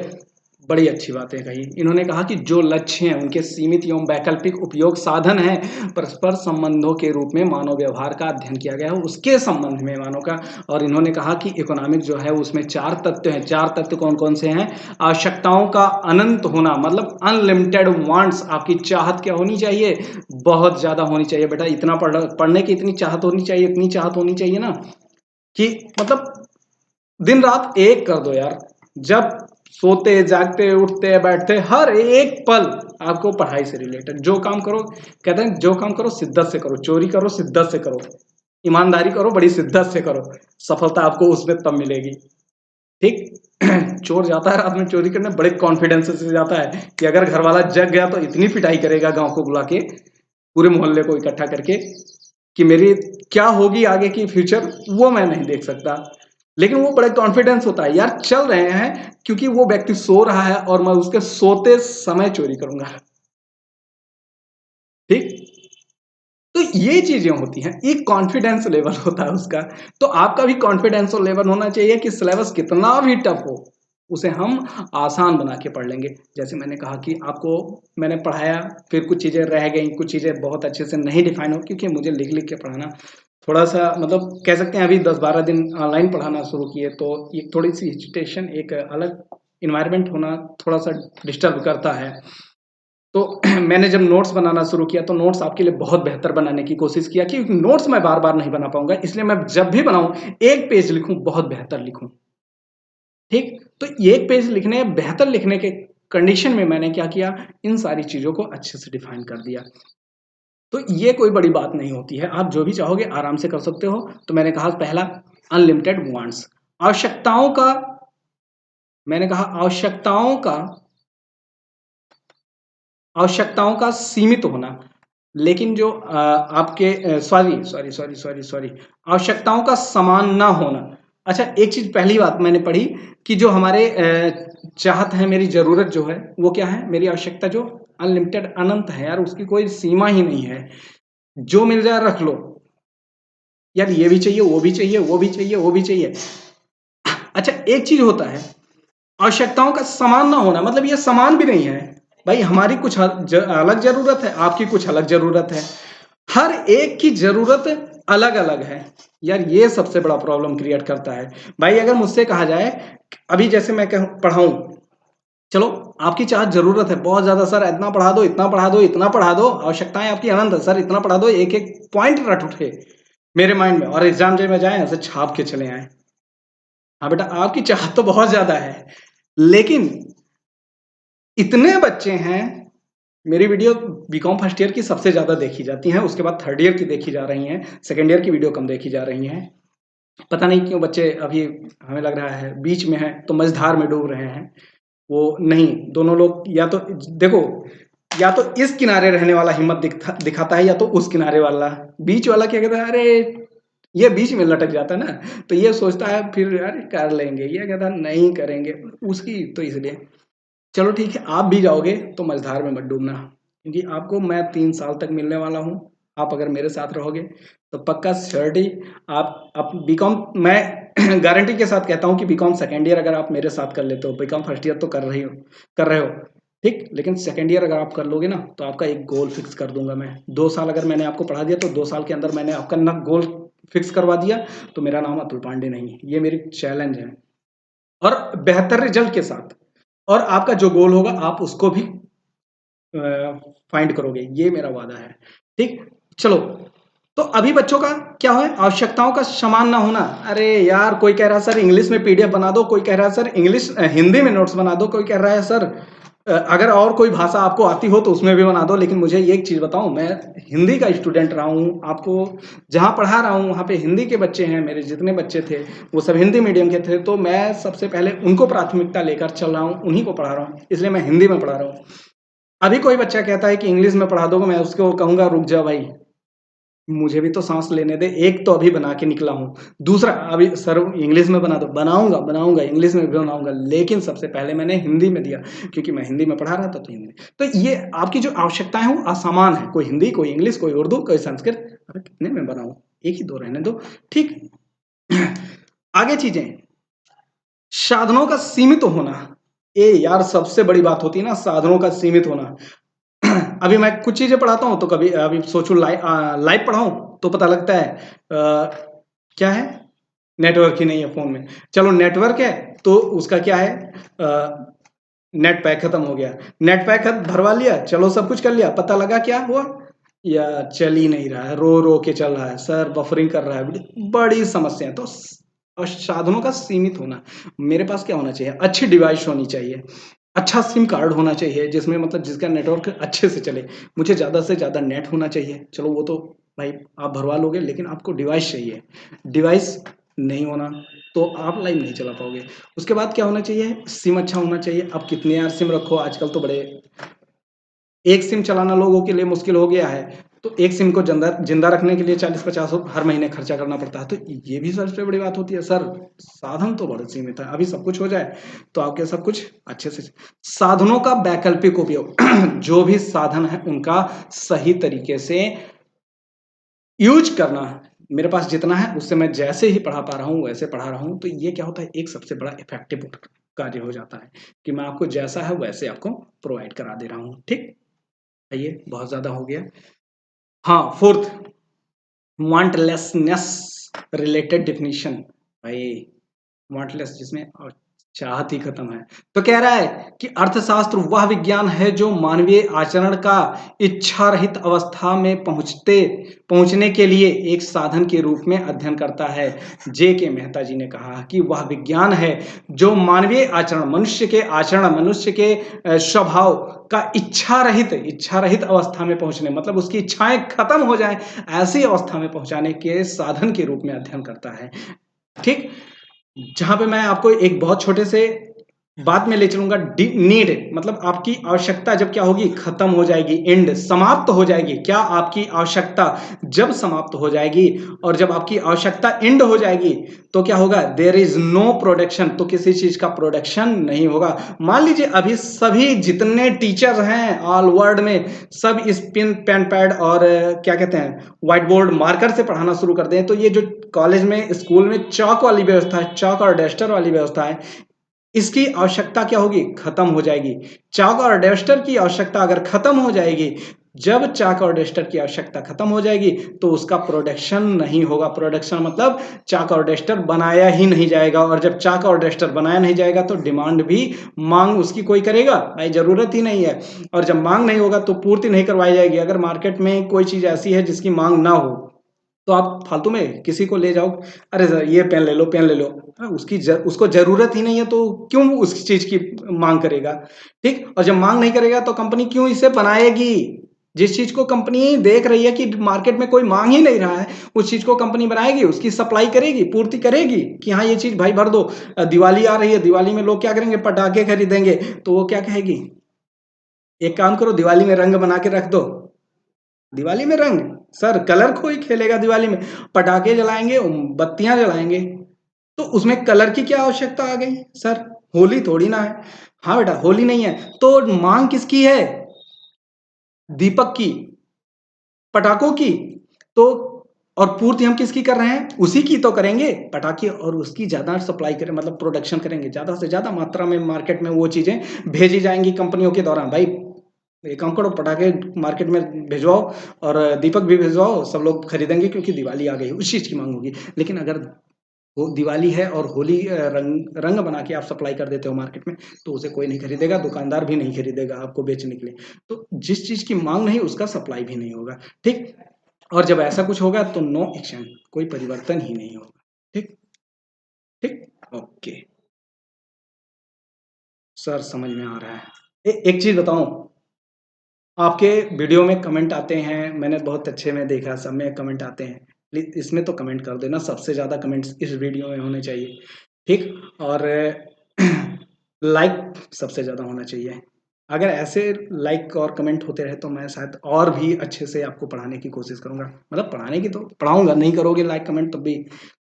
Speaker 1: बड़ी अच्छी बातें कही इन्होंने, कहा कि जो लक्ष्य हैं उनके सीमित एवं वैकल्पिक उपयोग साधन हैं, परस्पर संबंधों के रूप में मानव व्यवहार का अध्ययन किया गया है, उसके संबंध में मानव का। और इन्होंने कहा कि इकोनॉमिक जो है उसमें 4 तत्व हैं। 4 तत्व कौन कौन से हैं, आवश्यकताओं का अनंत होना, मतलब अनलिमिटेड वांट्स, आपकी चाहत क्या होनी चाहिए, बहुत ज्यादा होनी चाहिए बेटा, इतना पढ़ने की इतनी चाहत होनी चाहिए, इतनी चाहत होनी चाहिए ना कि मतलब दिन रात एक कर दो यार। जब सोते जागते उठते बैठते हर एक पल आपको पढ़ाई से रिलेटेड जो काम करो, कहते हैं जो काम करो शिद्दत से करो, चोरी करो शिद्दत से करो, ईमानदारी करो बड़ी शिद्दत से करो, सफलता आपको उसमें तब मिलेगी। ठीक। चोर जाता है रात में चोरी करने, बड़े कॉन्फिडेंस से जाता है कि अगर घर वाला जग गया तो इतनी पिटाई करेगा गांव को बुला के, पूरे मोहल्ले को इकट्ठा करके, कि मेरी क्या होगी आगे की फ्यूचर वो मैं नहीं देख सकता। लेकिन वो बड़े कॉन्फिडेंस होता है यार, चल रहे हैं क्योंकि वो व्यक्ति सो रहा है और मैं उसके सोते समय चोरी करूंगा। ठीक। तो ये चीजें होती हैं, एक कॉन्फिडेंस लेवल होता है उसका। तो आपका भी कॉन्फिडेंस लेवल होना चाहिए कि सिलेबस कितना भी टफ हो उसे हम आसान बना के पढ़ लेंगे। जैसे मैंने कहा कि आपको मैंने पढ़ाया, फिर कुछ चीजें रह गई, कुछ चीजें बहुत अच्छे से नहीं डिफाइन हो, क्योंकि मुझे लिख लिख के पढ़ाना थोड़ा सा मतलब कह सकते हैं, अभी 10-12 दिन ऑनलाइन पढ़ाना शुरू किए तो एक थोड़ी सी हिजिटेशन, एक अलग इन्वायरमेंट होना थोड़ा सा डिस्टर्ब करता है। तो मैंने जब नोट्स बनाना शुरू किया तो नोट्स आपके लिए बहुत बेहतर बनाने की कोशिश किया, क्योंकि नोट्स मैं बार बार नहीं बना पाऊंगा, इसलिए मैं जब भी बनाऊं एक पेज लिखूं, बहुत बेहतर लिखूं। ठीक। तो एक पेज लिखने, बेहतर लिखने के कंडीशन में मैंने क्या किया, इन सारी चीज़ों को अच्छे से डिफाइन कर दिया। तो ये कोई बड़ी बात नहीं होती है, आप जो भी चाहोगे आराम से कर सकते हो। तो मैंने कहा पहला अनलिमिटेड वांट्स, आवश्यकताओं का, मैंने कहा आवश्यकताओं का सीमित होना, लेकिन जो आपके सॉरी आवश्यकताओं का समान ना होना। अच्छा, एक चीज पहली बात मैंने पढ़ी कि जो हमारे चाहत है, मेरी जरूरत जो है वो क्या है, मेरी आवश्यकता जो अनलिमिटेड अनंत है यार, उसकी कोई सीमा ही नहीं है, जो मिल जाए रख लो यार, ये भी चाहिए वो भी चाहिए वो भी चाहिए वो भी चाहिए। अच्छा, एक चीज होता है आवश्यकताओं का समान ना होना, मतलब ये समान भी नहीं है भाई, हमारी कुछ अलग जरूरत है, आपकी कुछ अलग जरूरत है, हर एक की जरूरत अलग अलग है यार, ये सबसे बड़ा प्रॉब्लम क्रिएट करता है। भाई अगर मुझसे कहा जाए, अभी जैसे मैं कहूं पढ़ाऊं, चलो आपकी चाह जरूरत है बहुत ज्यादा, सर इतना पढ़ा दो इतना पढ़ा दो इतना पढ़ा दो, आवश्यकताएं आपकी अनंत है, सर इतना पढ़ा दो, एक एक पॉइंट रट उठे मेरे माइंड में, और एग्जाम जब में जाए ऐसे छाप के चले आए। हाँ बेटा, आपकी चाह तो बहुत ज्यादा है, लेकिन इतने बच्चे हैं, मेरी वीडियो बीकॉम फर्स्ट ईयर की सबसे ज्यादा देखी जाती हैं, उसके बाद थर्ड ईयर की देखी जा रही हैं, सेकेंड ईयर की वीडियो कम देखी जा रही हैं। पता नहीं क्यों बच्चे अभी, हमें लग रहा है बीच में है तो मझधार में डूब रहे हैं। वो नहीं, दोनों लोग या तो देखो, या तो इस किनारे रहने वाला हिम्मत दिखाता है, या तो उस किनारे वाला, बीच वाला क्या कहता है, अरे ये बीच में लटक जाता है ना, तो ये सोचता है फिर अरे कर लेंगे, ये कहता है नहीं करेंगे, उसकी तो इसलिए। चलो ठीक है, आप भी जाओगे तो मझधार में मत डूबना, क्योंकि आपको मैं 3 साल तक मिलने वाला हूँ, आप अगर मेरे साथ रहोगे तो पक्का श्योरिटी आप बीकॉम, मैं गारंटी के साथ कहता हूँ कि बीकॉम सेकेंड ईयर अगर आप मेरे साथ कर लेते हो, बीकॉम फर्स्ट ईयर तो कर रहे हो ठीक, लेकिन सेकेंड ईयर अगर आप कर लोगे ना, तो आपका एक गोल फिक्स कर दूंगा मैं, 2 साल अगर मैंने आपको पढ़ा दिया तो 2 साल के अंदर मैंने आपका ना गोल फिक्स करवा दिया, तो मेरा नाम अतुल पांडे नहीं है, ये मेरी चैलेंज है, और बेहतर रिजल्ट के साथ, और आपका जो गोल होगा आप उसको भी फाइंड करोगे, ये मेरा वादा है। ठीक, चलो, तो अभी बच्चों का क्या है, आवश्यकताओं का समान ना होना। अरे यार, कोई कह रहा है सर इंग्लिश में पीडीएफ बना दो, कोई कह रहा है सर इंग्लिश हिंदी में नोट्स बना दो, कोई कह रहा है सर अगर और कोई भाषा आपको आती हो तो उसमें भी बना दो, लेकिन मुझे ये एक चीज बताऊं, मैं हिंदी का स्टूडेंट रहा हूं, आपको जहां पढ़ा रहा हूं वहां पे हिंदी के बच्चे हैं, मेरे जितने बच्चे थे वो सब हिंदी मीडियम के थे, तो मैं सबसे पहले उनको प्राथमिकता लेकर चल रहा हूं, उन्हीं को पढ़ा रहा हूं, इसलिए मैं हिंदी में पढ़ा रहा हूं। अभी कोई बच्चा कहता है कि इंग्लिश में पढ़ा दोगे, मैं उसको कहूंगा रुक जा भाई, मुझे भी तो सांस लेने दे, एक तो अभी बना के निकला हूँ, दूसरा अभी सर इंग्लिश में बना दो, बनाऊंगा बनाऊंगा इंग्लिश में भी बनाऊंगा, लेकिन सबसे पहले मैंने हिंदी में दिया, क्योंकि मैं हिंदी में पढ़ा रहा था, तो हिंदी। तो ये आपकी जो आवश्यकताएं हैं वो असमान है, कोई हिंदी कोई इंग्लिश कोई उर्दू कोई संस्कृत, अरे कितने में बनाऊं, एक ही दो रहने दो। ठीक, आगे चीजें, साधनों का सीमित होना, ए यार सबसे बड़ी बात होती है ना साधनों का सीमित होना। अभी मैं कुछ चीजें पढ़ाता हूँ तो कभी अभी सोचो लाइव पढ़ाऊं तो पता लगता है क्या है, नेटवर्क ही नहीं है फोन में, चलो नेटवर्क है तो उसका क्या है, नेट पैक खत्म हो गया, नेट पैक भरवा लिया, चलो सब कुछ कर लिया, पता लगा क्या हुआ, या चल ही नहीं रहा है, रो रो के चल रहा है, सर बफरिंग कर रहा है, बड़ी समस्या है। तो और साधनों का सीमित होना, मेरे पास क्या होना चाहिए, अच्छी डिवाइस होनी चाहिए, अच्छा सिम कार्ड होना चाहिए, जिसमें मतलब जिसका नेटवर्क अच्छे से चले, मुझे ज़्यादा से ज़्यादा नेट होना चाहिए, चलो वो तो भाई आप भरवा लोगे, लेकिन आपको डिवाइस चाहिए, डिवाइस नहीं होना तो आप लाइव नहीं चला पाओगे। उसके बाद क्या होना चाहिए, सिम अच्छा होना चाहिए, अब कितने यार सिम रखो, आजकल तो बड़े, एक सिम चलाना लोगों के लिए मुश्किल हो गया है, तो एक सिम को जिंदा रखने के लिए 40-50 हर महीने खर्चा करना पड़ता है, तो ये भी सबसे बड़ी बात होती है। सर साधन तो बड़े सीमित है, अभी सब कुछ हो जाए तो आपके सब कुछ अच्छे से। साधनों का वैकल्पिक उपयोग, जो भी साधन है उनका सही तरीके से यूज करना, मेरे पास जितना है उससे मैं जैसे ही पढ़ा पा रहा हूँ वैसे पढ़ा रहा हूँ, तो ये क्या होता है, एक सबसे बड़ा इफेक्टिव कार्य हो जाता है कि मैं आपको जैसा है वैसे आपको प्रोवाइड करा दे रहा हूँ। ठीक, ये बहुत ज्यादा हो गया। हाँ, फोर्थ, वांटलेसनेस रिलेटेड डिफिनीशन, भाई वांटलेस जिसमें चाहत ही खत्म है। तो कह रहा है कि अर्थशास्त्र वह विज्ञान है जो मानवीय आचरण का इच्छा रहित अवस्था में पहुंचने के लिए एक साधन के रूप में अध्ययन करता है। जे के मेहता जी ने कहा कि वह विज्ञान है जो मानवीय आचरण, मनुष्य के स्वभाव का इच्छा रहित अवस्था में पहुंचने, मतलब उसकी इच्छाएं खत्म हो जाएं, ऐसी अवस्था में पहुंचाने के साधन के रूप में अध्ययन करता है। ठीक, जहां पे मैं आपको एक बहुत छोटे से बात में ले चलूंगा। नीड मतलब आपकी आवश्यकता जब क्या होगी, खत्म हो जाएगी, एंड समाप्त हो जाएगी। क्या आपकी आवश्यकता जब समाप्त हो जाएगी और जब आपकी आवश्यकता एंड हो जाएगी तो क्या होगा, देयर इज नो प्रोडक्शन, तो किसी चीज का प्रोडक्शन नहीं होगा। मान लीजिए अभी सभी जितने टीचर्स हैं ऑल वर्ल्ड में सब इस पेन पैड और क्या कहते हैं व्हाइट बोर्ड मार्कर से पढ़ाना शुरू कर दें, तो ये जो कॉलेज में स्कूल में चौक वाली व्यवस्था है, चौक और डस्टर वाली व्यवस्था है, इसकी आवश्यकता क्या होगी, खत्म हो जाएगी। चाक और डस्टर की आवश्यकता अगर खत्म हो जाएगी, जब चाक और डस्टर की आवश्यकता खत्म हो जाएगी तो उसका प्रोडक्शन नहीं होगा। प्रोडक्शन मतलब चाक और डस्टर बनाया ही नहीं जाएगा, और जब चाक और डस्टर बनाया नहीं जाएगा तो डिमांड भी, मांग उसकी कोई करेगा भाई, जरूरत ही नहीं है। और जब मांग नहीं होगा तो पूर्ति नहीं करवाई जाएगी। अगर मार्केट में कोई चीज ऐसी है जिसकी मांग ना हो तो आप फालतू में किसी को ले जाओ, अरे सर ये पेन ले लो, पेन ले लो। उसको जरूरत ही नहीं है तो क्यों उस चीज की मांग करेगा। ठीक, और जब मांग नहीं करेगा तो कंपनी क्यों इसे बनाएगी। जिस चीज को कंपनी देख रही है कि मार्केट में कोई मांग ही नहीं रहा है, उस चीज को कंपनी बनाएगी, उसकी सप्लाई करेगी, पूर्ति करेगी कि हाँ ये चीज भाई भर दो। दिवाली आ रही है, दिवाली में लोग क्या करेंगे, पटाखे खरीदेंगे, तो वो क्या कहेगी, एक काम करो दिवाली में रंग बना के रख दो। दिवाली में रंग, सर कलर कोई खेलेगा दिवाली में, पटाखे जलाएंगे, बत्तियां जलाएंगे, तो उसमें कलर की क्या आवश्यकता आ गई सर, होली थोड़ी ना है। हाँ बेटा होली नहीं है तो मांग किसकी है, दीपक की, पटाखों की। तो और पूर्ति हम किसकी कर रहे हैं, उसी की तो करेंगे पटाखे, और उसकी ज्यादा सप्लाई करें, मतलब प्रोडक्शन करेंगे, ज्यादा से ज्यादा मात्रा में मार्केट में वो चीजें भेजी जाएंगी कंपनियों के द्वारा। भाई एक काम करो, पटाखे मार्केट में भिजवाओ और दीपक भी भिजवाओ, सब लोग खरीदेंगे क्योंकि दिवाली आ गई, उस चीज की मांग होगी। लेकिन अगर वो दिवाली है और होली रंग रंग बना के आप सप्लाई कर देते हो मार्केट में, तो उसे कोई नहीं खरीदेगा, दुकानदार भी नहीं खरीदेगा आपको बेचने के लिए। तो जिस चीज की मांग नहीं उसका सप्लाई भी नहीं होगा। ठीक, और जब ऐसा कुछ होगा तो नो एक्शन, कोई परिवर्तन ही नहीं होगा। ठीक, ठीक, ओके सर, समझ में आ रहा है। एक चीज बताऊं, आपके वीडियो में कमेंट आते हैं, मैंने बहुत अच्छे में देखा, सब में कमेंट आते हैं, प्लीज इसमें तो कमेंट कर देना, सबसे ज्यादा कमेंट्स इस वीडियो में होने चाहिए। ठीक, और लाइक सबसे ज्यादा होना चाहिए। अगर ऐसे लाइक और कमेंट होते रहे तो मैं शायद और भी अच्छे से आपको पढ़ाने की कोशिश करूंगा, मतलब पढ़ाने की तो पढ़ाऊंगा, नहीं करोगे लाइक कमेंट तब भी,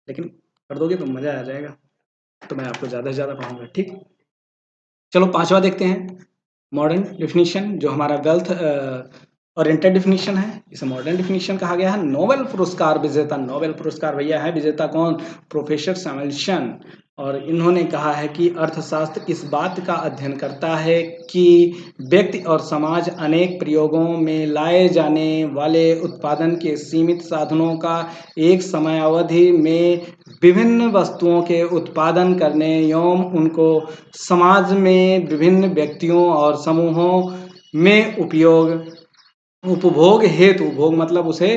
Speaker 1: लेकिन कर दोगे तो मजा आ जाएगा, तो मैं आपको ज्यादा से ज्यादा पढ़ाऊंगा। ठीक, चलो पांचवा देखते हैं, मॉडर्न डिफिनीशन, जो हमारा वेल्थ ओरिएंटेड डिफिनीशन है, इसे मॉडर्न डिफिनीशन कहा गया है। नोबेल पुरस्कार विजेता, नोबेल पुरस्कार भैया है विजेता कौन, प्रोफेसर सैमुएल्सन, और इन्होंने कहा है कि अर्थशास्त्र इस बात का अध्ययन करता है कि व्यक्ति और समाज अनेक प्रयोगों में लाए जाने वाले उत्पादन के सीमित साधनों का एक समयावधि में विभिन्न वस्तुओं के उत्पादन करने एवं उनको समाज में विभिन्न व्यक्तियों और समूहों में उपभोग हेतु, उपभोग मतलब उसे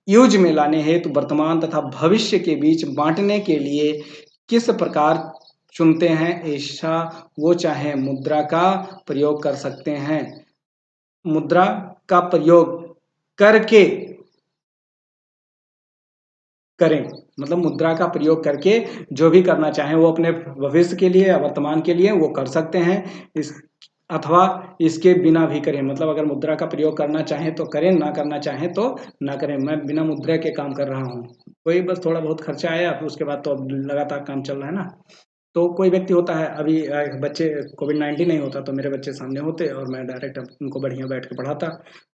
Speaker 1: यूज में लाने हेतु वर्तमान तथा भविष्य के बीच बांटने के लिए किस प्रकार चुनते हैं, ऐसा वो चाहे मुद्रा का प्रयोग कर सकते हैं। मुद्रा का प्रयोग करके करें, मतलब मुद्रा का प्रयोग करके जो भी करना चाहें वो अपने भविष्य के लिए या वर्तमान के लिए वो कर सकते हैं, इस अथवा इसके बिना भी करें, मतलब अगर मुद्रा का प्रयोग करना चाहें तो करें, ना करना चाहें तो ना करें। मैं बिना मुद्रा के काम कर रहा हूँ, कोई बस थोड़ा बहुत खर्चा आया फिर उसके बाद तो अब लगातार काम चल रहा है ना। तो कोई व्यक्ति होता है, अभी बच्चे कोविड-19 नहीं होता तो मेरे बच्चे सामने होते और मैं डायरेक्ट उनको बढ़िया बैठ के पढ़ाता।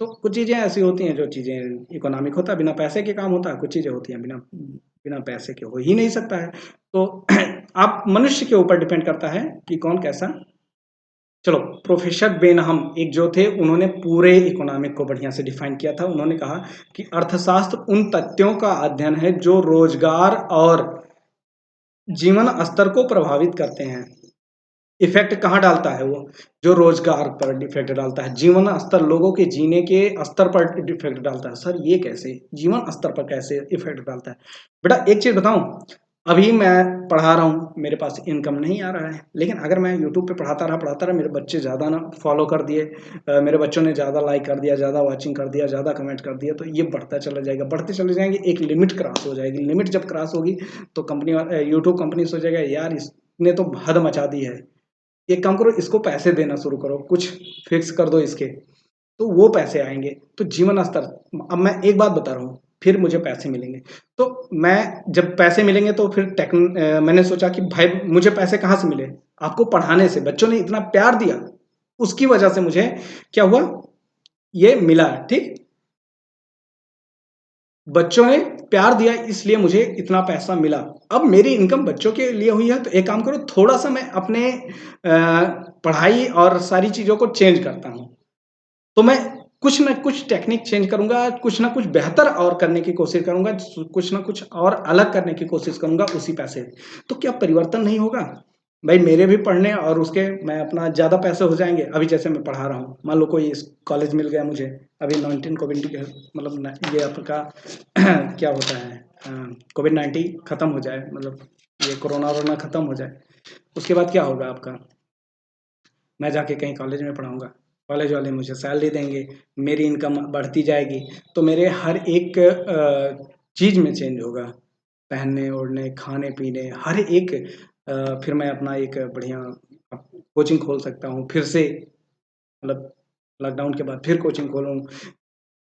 Speaker 1: तो कुछ चीज़ें ऐसी होती हैं जो चीज़ें इकोनॉमिक होता है, बिना पैसे के काम होता है, कुछ चीज़ें होती हैं बिना बिना पैसे के हो ही नहीं सकता है। तो आप मनुष्य के ऊपर डिपेंड करता है कि कौन कैसा। चलो, प्रोफेसर बेनहम एक जो थे उन्होंने पूरे इकोनॉमिक को बढ़िया से डिफाइन किया था। उन्होंने कहा कि अर्थशास्त्र उन तथ्यों का अध्ययन है जो रोजगार और जीवन स्तर को प्रभावित करते हैं। इफेक्ट कहाँ डालता है वो? जो रोजगार पर इफेक्ट डालता है, जीवन स्तर, लोगों के जीने के स्तर पर इफेक्ट डालता है। सर ये कैसे? जीवन स्तर पर कैसे इफेक्ट डालता है? बेटा एक चीज बताऊं, अभी मैं पढ़ा रहा हूँ, मेरे पास इनकम नहीं आ रहा है, लेकिन अगर मैं यूट्यूब पे पढ़ाता रहा, मेरे बच्चे ज़्यादा ना फॉलो कर दिए, मेरे बच्चों ने ज़्यादा लाइक कर दिया, ज़्यादा वॉचिंग कर दिया, ज़्यादा कमेंट कर दिया, तो ये बढ़ता चला जाएगा, बढ़ते चले जाएंगे, एक लिमिट क्रॉस हो जाएगी। लिमिट जब क्रॉस होगी तो कंपनी यूट्यूब कंपनी सोचेगा यार इसने तो हद मचा दी है, एक काम करो इसको पैसे देना शुरू करो, कुछ फिक्स कर दो इसके, तो वो पैसे आएंगे। तो जीवन स्तर, अब मैं एक बात बता रहा हूँ, फिर मुझे पैसे मिलेंगे, तो मैं जब पैसे मिलेंगे तो फिर मैंने सोचा कि भाई मुझे पैसे कहाँ से मिले? आपको पढ़ाने से, बच्चों ने इतना प्यार दिया, उसकी वजह से मुझे क्या हुआ, ये मिला। ठीक, बच्चों ने प्यार दिया इसलिए मुझे इतना पैसा मिला। अब मेरी इनकम बच्चों के लिए हुई है, तो एक काम करो, थोड़ा सा मैं अपने पढ़ाई और सारी चीज़ों को चेंज करता हूँ। तो मैं कुछ ना कुछ टेक्निक चेंज करूँगा, कुछ ना कुछ बेहतर और करने की कोशिश करूँगा, कुछ ना कुछ और अलग करने की कोशिश करूँगा उसी पैसे। तो क्या परिवर्तन नहीं होगा? भाई मेरे भी पढ़ने और उसके मैं अपना ज़्यादा पैसे हो जाएँगे। अभी जैसे मैं पढ़ा रहा हूँ, मान लो कोई इस कॉलेज मिल गया मुझे, अभी 19 कोविड के मतलब न ये आपका क्या होता है, कोविड-19 खत्म हो जाए, मतलब ये कोरोना-वोरोना खत्म हो जाए, उसके बाद क्या होगा आपका? मैं जाके कहीं कॉलेज में पढ़ाऊँगा, कॉलेज वाले मुझे सैलरी देंगे, मेरी इनकम बढ़ती जाएगी, तो मेरे हर एक चीज़ में चेंज होगा, पहनने-ओढ़ने, खाने-पीने, हर एक फिर मैं अपना एक बढ़िया कोचिंग खोल सकता हूँ फिर से, मतलब लॉकडाउन के बाद फिर कोचिंग खोलूँ,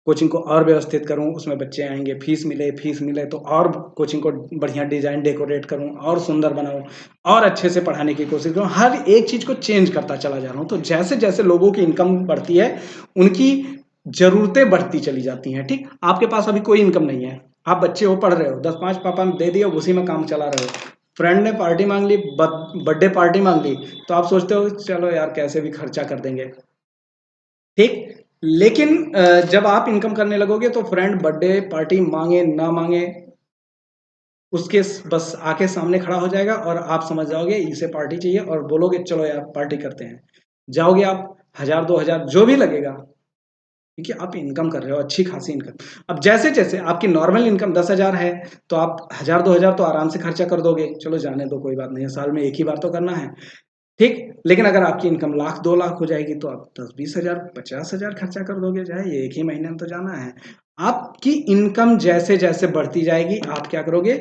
Speaker 1: कोचिंग को और व्यवस्थित करूँ, उसमें बच्चे आएँगे, फीस मिले तो और कोचिंग को बढ़िया डिज़ाइन डेकोरेट करूँ और सुंदर बनाऊँ और अच्छे से पढ़ाने की कोशिश करूँ। हर एक चीज़ को चेंज करता चला जा रहा हूँ। तो जैसे-जैसे लोगों की इनकम बढ़ती है, उनकी ज़रूरतें बढ़ती चली जाती हैं, ठीक? आपके पास अभी कोई इनकम नहीं है, आप बच्चे हो, पढ़ रहे हो, 10-5 पापा ने दे दिए, उसी में काम चला रहे हो। फ्रेंड ने पार्टी माँग ली, बर्थडे पार्टी माँग ली, तो आप सोचते हो चलो यार कैसे भी खर्चा कर देंगे। ठीक, लेकिन जब आप इनकम करने लगोगे तो फ्रेंड बर्थडे पार्टी मांगे ना मांगे, उसके बस आके सामने खड़ा हो जाएगा और आप समझ जाओगे इसे पार्टी चाहिए और बोलोगे चलो यार पार्टी करते हैं, जाओगे आप, 1000-2000 जो भी लगेगा, क्योंकि आप इनकम कर रहे हो अच्छी खासी इनकम। अब जैसे जैसे आपकी नॉर्मल इनकम 10,000 है, तो आप 1000-2000 तो आराम से खर्चा कर दोगे, चलो जाने दो कोई बात नहीं है, साल में एक ही बार तो करना है, ठीक? लेकिन अगर आपकी इनकम लाख 2 लाख हो जाएगी तो आप 10-20 हज़ार 50 हज़ार खर्चा कर दोगे, चाहे एक ही महीने में तो जाना है। आपकी इनकम जैसे-जैसे बढ़ती जाएगी, आप क्या करोगे?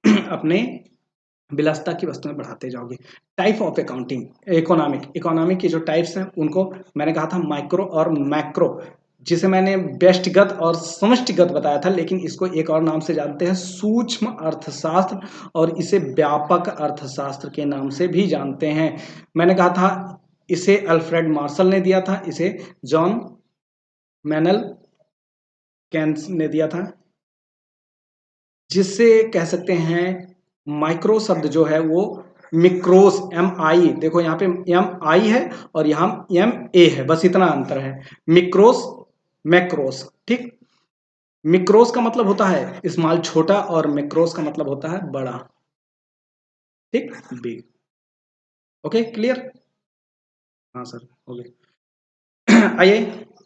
Speaker 1: अपने विलासिता की वस्तुएँ बढ़ाते जाओगे। टाइप ऑफ अकाउंटिंग, इकोनॉमिक की जो टाइप्स हैं, उनको मैंने कहा था माइक्रो और मैक्रो, जिसे मैंने व्यष्टिगत और समष्टिगत बताया था, लेकिन इसको एक और नाम से जानते हैं, सूक्ष्म अर्थशास्त्र, और इसे व्यापक अर्थशास्त्र के नाम से भी जानते हैं। मैंने कहा था इसे अल्फ्रेड मार्शल ने दिया था, इसे जॉन मैनल केन्स ने दिया था, जिससे कह सकते हैं माइक्रो शब्द जो है वो मिक्रोस, एम आई, देखो यहाँ पे एम आई है और यहाँ एम ए है, बस इतना अंतर है। मिक्रोस, मैक्रोस, ठीक? मिक्रोस का मतलब होता है स्मॉल छोटा, और मैक्रोस का मतलब होता है बड़ा, ठीक, बिग। Okay clear? हाँ सर, ओके। आइए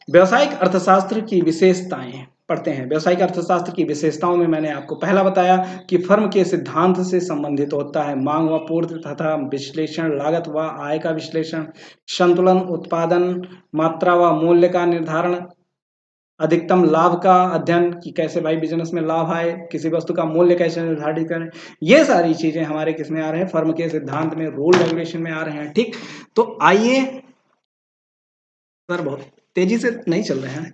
Speaker 1: व्यावसायिक अर्थशास्त्र की विशेषताएं पढ़ते हैं। व्यावसायिक अर्थशास्त्र की विशेषताओं में मैंने आपको पहला बताया कि फर्म के सिद्धांत से संबंधित होता है, मांग व पूर्ति तथा विश्लेषण, लागत व आय का विश्लेषण, संतुलन, उत्पादन, मात्रा व मूल्य का निर्धारण, अधिकतम लाभ का अध्ययन कि कैसे भाई बिजनेस में लाभ आए, किसी वस्तु का मूल्य कैसे निर्धारित करें, ये सारी चीजें हमारे किस में आ रहे हैं, फर्म के सिद्धांत में, रूल रेगुलेशन में आ रहे हैं, ठीक। तो आइए सर, बहुत तेजी से नहीं चल रहे हैं,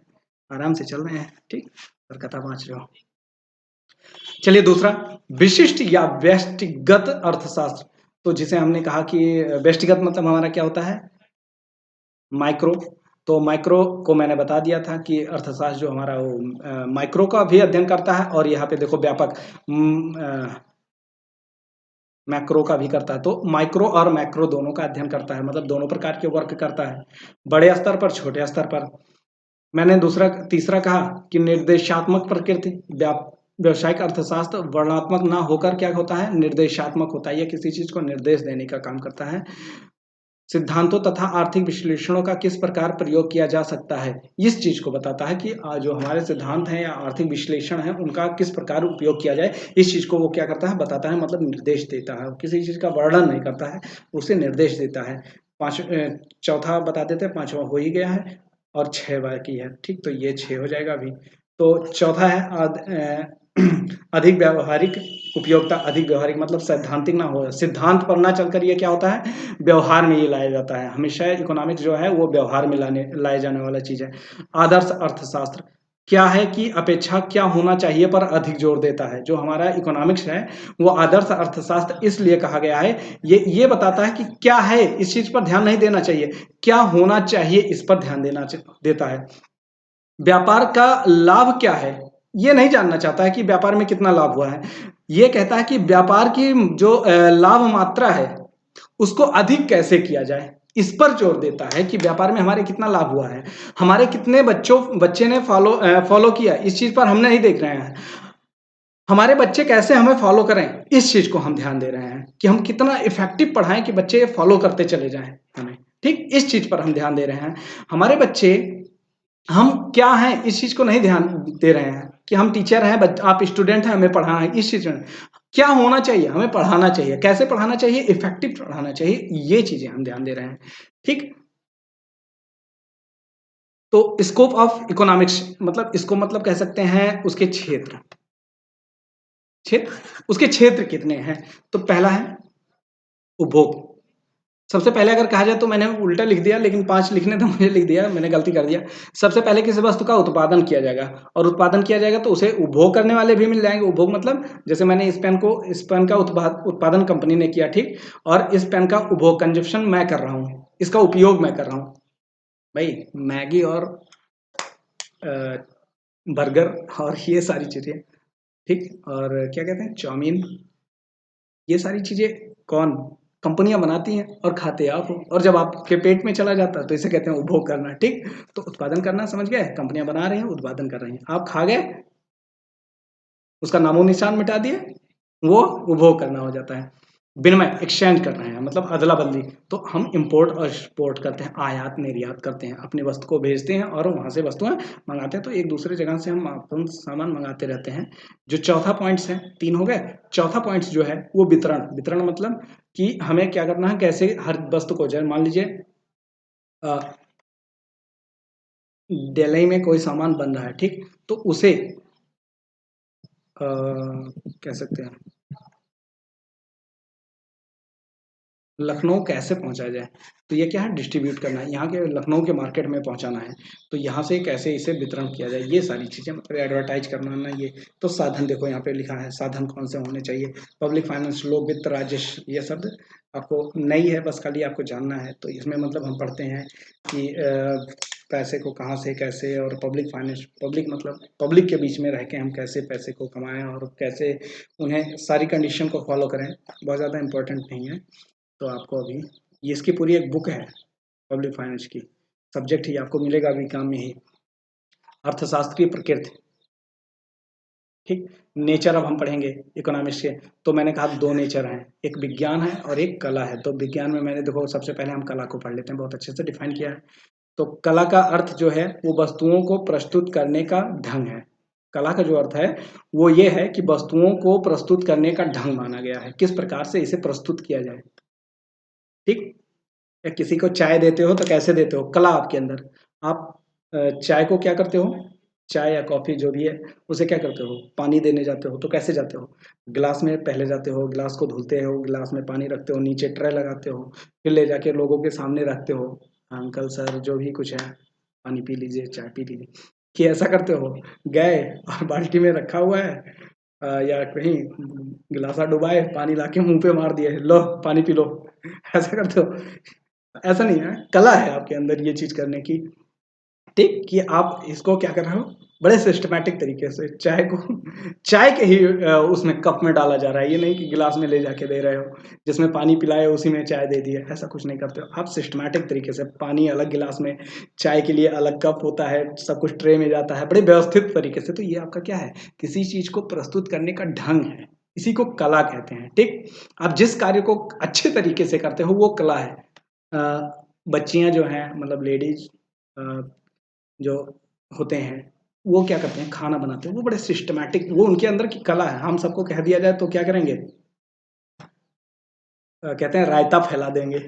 Speaker 1: आराम से चल रहे हैं, ठीक, सर कथा पहुंच रहे हो। चलिए दूसरा, विशिष्ट या व्यष्टिगत अर्थशास्त्र, तो जिसे हमने कहा कि व्यष्टिगत मतलब हमारा क्या होता है, माइक्रो। तो माइक्रो को मैंने बता दिया था कि अर्थशास्त्र जो हमारा वो माइक्रो का भी अध्ययन करता है, और यहाँ पे देखो व्यापक मैक्रो का भी करता है। तो माइक्रो और मैक्रो दोनों का अध्ययन करता है, मतलब दोनों प्रकार के वर्क करता है, बड़े स्तर पर, छोटे स्तर पर। मैंने तीसरा कहा कि निर्देशात्मक प्रकृति, व्यावसायिक अर्थशास्त्र वर्णनात्मक ना होकर क्या होता है, निर्देशात्मक होता है, यह किसी चीज को निर्देश देने का काम करता है। सिद्धांतों तथा आर्थिक विश्लेषणों का किस प्रकार प्रयोग किया जा सकता है, इस चीज को बताता है कि जो हमारे सिद्धांत हैं या आर्थिक विश्लेषण है उनका किस प्रकार उपयोग किया जाए, इस चीज को वो क्या करता है, बताता है, मतलब निर्देश देता है। किसी चीज का वर्णन नहीं करता है, उसे निर्देश देता है। चौथा बता देते हैं, पांचवा हो ही गया है और 6 बाकी है। ठीक, तो ये 6 हो जाएगा अभी। तो चौथा है अधिक व्यावहारिक उपयोगिता। अधिक व्यावहारिक मतलब सैद्धांतिक ना हो, सिद्धांत पर ना चलकर ये क्या होता है, व्यवहार में ये लाया जाता है। हमेशा इकोनॉमिक्स जो है वो व्यवहार में लाए जाने वाला चीज है। आदर्श अर्थशास्त्र क्या है कि अपेक्षा क्या होना चाहिए पर अधिक जोर देता है। जो हमारा इकोनॉमिक्स है वो आदर्श अर्थशास्त्र इसलिए कहा गया है, ये बताता है कि क्या है, इस चीज पर ध्यान नहीं देना चाहिए, क्या होना चाहिए इस पर ध्यान देता है। व्यापार का लाभ क्या है, ये नहीं जानना चाहता है कि व्यापार में कितना लाभ हुआ है। ये कहता है कि व्यापार की जो लाभ मात्रा है उसको अधिक कैसे किया जाए, इस पर जोर देता है कि व्यापार में हमारे कितना लाभ हुआ है, हमारे कितने बच्चे ने फॉलो किया, इस चीज पर हम नहीं देख रहे हैं। हमारे बच्चे कैसे हमें फॉलो करें, इस चीज को हम ध्यान दे रहे हैं कि हम कितना इफेक्टिव पढ़ाएं कि बच्चे फॉलो करते चले जाएं हमें। ठीक, इस चीज पर हम ध्यान दे रहे हैं। हमारे बच्चे हम क्या हैं इस चीज को नहीं ध्यान दे रहे हैं कि हम टीचर हैं, आप स्टूडेंट हैं, हमें पढ़ाना है। इस चीज में क्या होना चाहिए, हमें पढ़ाना चाहिए, कैसे पढ़ाना चाहिए, इफेक्टिव पढ़ाना चाहिए, ये चीजें हम ध्यान दे रहे हैं। ठीक, तो स्कोप ऑफ इकोनॉमिक्स मतलब इसको मतलब कह सकते हैं उसके क्षेत्र, उसके क्षेत्र कितने हैं। तो पहला है उपभोग। सबसे पहले अगर कहा जाए तो मैंने उल्टा लिख दिया, लेकिन 5 लिखने थे, मुझे लिख दिया, मैंने गलती कर दिया। सबसे पहले किसी वस्तु का उत्पादन किया जाएगा, और उत्पादन किया जाएगा तो उसे उपभोग करने वाले भी मिल जाएंगे। उपभोग मतलब जैसे मैंने इस पेन का उत्पादन कंपनी ने किया, ठीक, और इस पेन का उपभोग कंजप्शन मैं कर रहा हूँ, इसका उपयोग मैं कर रहा हूँ। भाई मैगी और बर्गर और ये सारी चीजें, ठीक, और क्या कहते हैं, चाउमीन, ये सारी चीजें कौन, कंपनियां बनाती हैं और खाते आप हो, और जब आपके पेट में चला जाता है तो इसे कहते हैं उपभोग करना। ठीक, तो उत्पादन करना समझ गए, कंपनियां बना रही हैं, उत्पादन कर रही हैं, आप खा गए, उसका नामो निशान मिटा दिए, वो उपभोग करना हो जाता है। विनिमय एक्सचेंज करना है मतलब अदला बदली, तो हम इंपोर्ट और एक्सपोर्ट करते हैं, आयात निर्यात करते हैं, अपनी वस्तु को भेजते हैं और वहां से वस्तुएं मंगाते हैं। तो एक दूसरे जगह से हम अपन सामान मंगाते रहते हैं। जो चौथा पॉइंट्स है, 3 हो गए। चौथा पॉइंट्स जो है वो वितरण। वितरण मतलब कि हमें क्या करना है, कैसे हर वस्तु को, जैसे मान लीजिए दिल्ली में कोई सामान बन रहा है, ठीक, तो उसे कह सकते हैं लखनऊ कैसे पहुंचाया जाए। तो ये क्या है, डिस्ट्रीब्यूट करना है, यहाँ के लखनऊ के मार्केट में पहुंचाना है, तो यहाँ से कैसे इसे वितरण किया जाए, ये सारी चीजें मतलब एडवर्टाइज करना ना। ये तो साधन देखो यहाँ पे लिखा है, साधन कौन से होने चाहिए, पब्लिक फाइनेंस, लोक वित्त, राजस्व, ये शब्द आपको नहीं है, बस खाली आपको जानना है। तो इसमें मतलब हम पढ़ते हैं कि पैसे को कहाँ से कैसे, और पब्लिक फाइनेंस, पब्लिक मतलब पब्लिक के बीच में रह के हम कैसे पैसे को कमाएं और कैसे उन्हें सारी कंडीशन को फॉलो करें। बहुत ज़्यादा इंपॉर्टेंट नहीं है। तो आपको अभी ये इसकी पूरी एक बुक है पब्लिक फाइनेंस की, सब्जेक्ट ही आपको मिलेगा अभी काम में ही, अर्थशास्त्र की प्रकृति। ठीक, नेचर अब हम पढ़ेंगे इकोनॉमिक्स के। तो मैंने कहा 2 नेचर हैं, एक विज्ञान है और एक कला है। तो विज्ञान में मैंने देखो सबसे पहले हम कला को पढ़ लेते हैं, बहुत अच्छे से डिफाइन किया है। तो कला का अर्थ जो है वो वस्तुओं को प्रस्तुत करने का ढंग है। कला का जो अर्थ है वो ये है कि वस्तुओं को प्रस्तुत करने का ढंग माना गया है, किस प्रकार से इसे प्रस्तुत किया जाए। ठीक, या किसी को चाय देते हो तो कैसे देते हो, कला आपके अंदर। आप चाय को क्या करते हो, चाय या कॉफी जो भी है उसे क्या करते हो, पानी देने जाते हो तो कैसे जाते हो, गिलास में पहले जाते हो, गिलास को धुलते हो, गिलास में पानी रखते हो, नीचे ट्रे लगाते हो, फिर ले जाके लोगों के सामने रखते हो, अंकल सर जो भी कुछ है पानी पी लीजिए, चाय पी लीजिए, कि ऐसा करते हो। गए और बाल्टी में रखा हुआ है या कहीं गिलासा डुबाए, पानी लाके मुंह पे मार दिए, लो पानी पी लो, ऐसा करते हो। ऐसा नहीं है, कला है आपके अंदर ये चीज करने की। ठीक, कि आप इसको क्या कर रहे हो, बड़े सिस्टमैटिक तरीके से चाय को चाय के ही उसमें कप में डाला जा रहा है, ये नहीं कि गिलास में ले जाके दे रहे हो, जिसमें पानी पिलाए उसी में चाय दे दिए, ऐसा कुछ नहीं करते हो आप। सिस्टमैटिक तरीके से पानी अलग गिलास में, चाय के लिए अलग कप होता है, सब कुछ ट्रे में जाता है बड़े व्यवस्थित तरीके से। तो ये आपका क्या है, किसी चीज को प्रस्तुत करने का ढंग है, इसी को कला कहते हैं। ठीक, आप जिस कार्य को अच्छे तरीके से करते हो वो कला है। बच्चियां जो हैं मतलब लेडीज जो होते हैं वो क्या करते हैं, खाना बनाते हैं, वो बड़े सिस्टमैटिक, वो उनके अंदर की कला है। हम सबको कह दिया जाए तो क्या करेंगे, कहते हैं रायता फैला देंगे,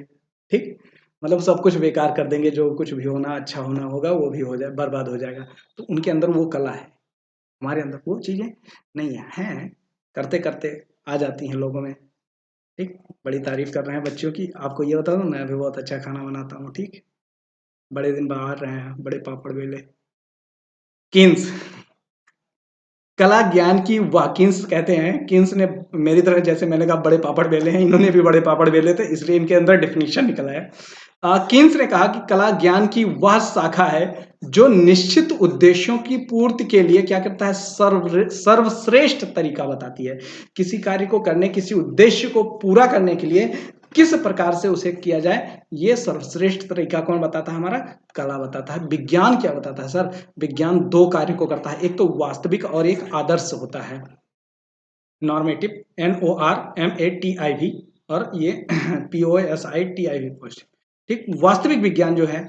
Speaker 1: ठीक, मतलब सब कुछ बेकार कर देंगे, जो कुछ भी होना अच्छा होना होगा वो भी हो जाए, बर्बाद हो जाएगा। तो उनके अंदर वो कला है, हमारे अंदर वो चीजें नहीं है, हैं करते करते आ जाती हैं लोगों में। ठीक, बड़ी तारीफ कर रहे हैं बच्चों की। आपको ये बता दूं, मैं भी बहुत अच्छा खाना बनाता हूँ। ठीक, बड़े दिन बाहर रहे हैं, बड़े पापड़ बेले किन्स, कला ज्ञान की वाकिन्स कहते हैं। किन्स ने मेरी तरह, जैसे मैंने कहा बड़े पापड़ बेले हैं, इन्होंने भी बड़े पापड़ बेले थे, इसलिए इनके अंदर डेफिनेशन निकला है। किन्स ने कहा कि कला ज्ञान की वह शाखा है जो निश्चित उद्देश्यों की पूर्ति के लिए क्या करता है, सर्वश्रेष्ठ तरीका बताती है। किसी कार्य को करने, किसी उद्देश्य को पूरा करने के लिए किस प्रकार से उसे किया जाए, ये सर्वश्रेष्ठ तरीका कौन बताता है, हमारा कला बताता है। विज्ञान क्या बताता है सर, विज्ञान दो कार्य को करता है, एक तो वास्तविक और एक आदर्श होता है। नॉर्मेटिव, NORMATIV, और ये POSITIV। ठीक, वास्तविक विज्ञान जो है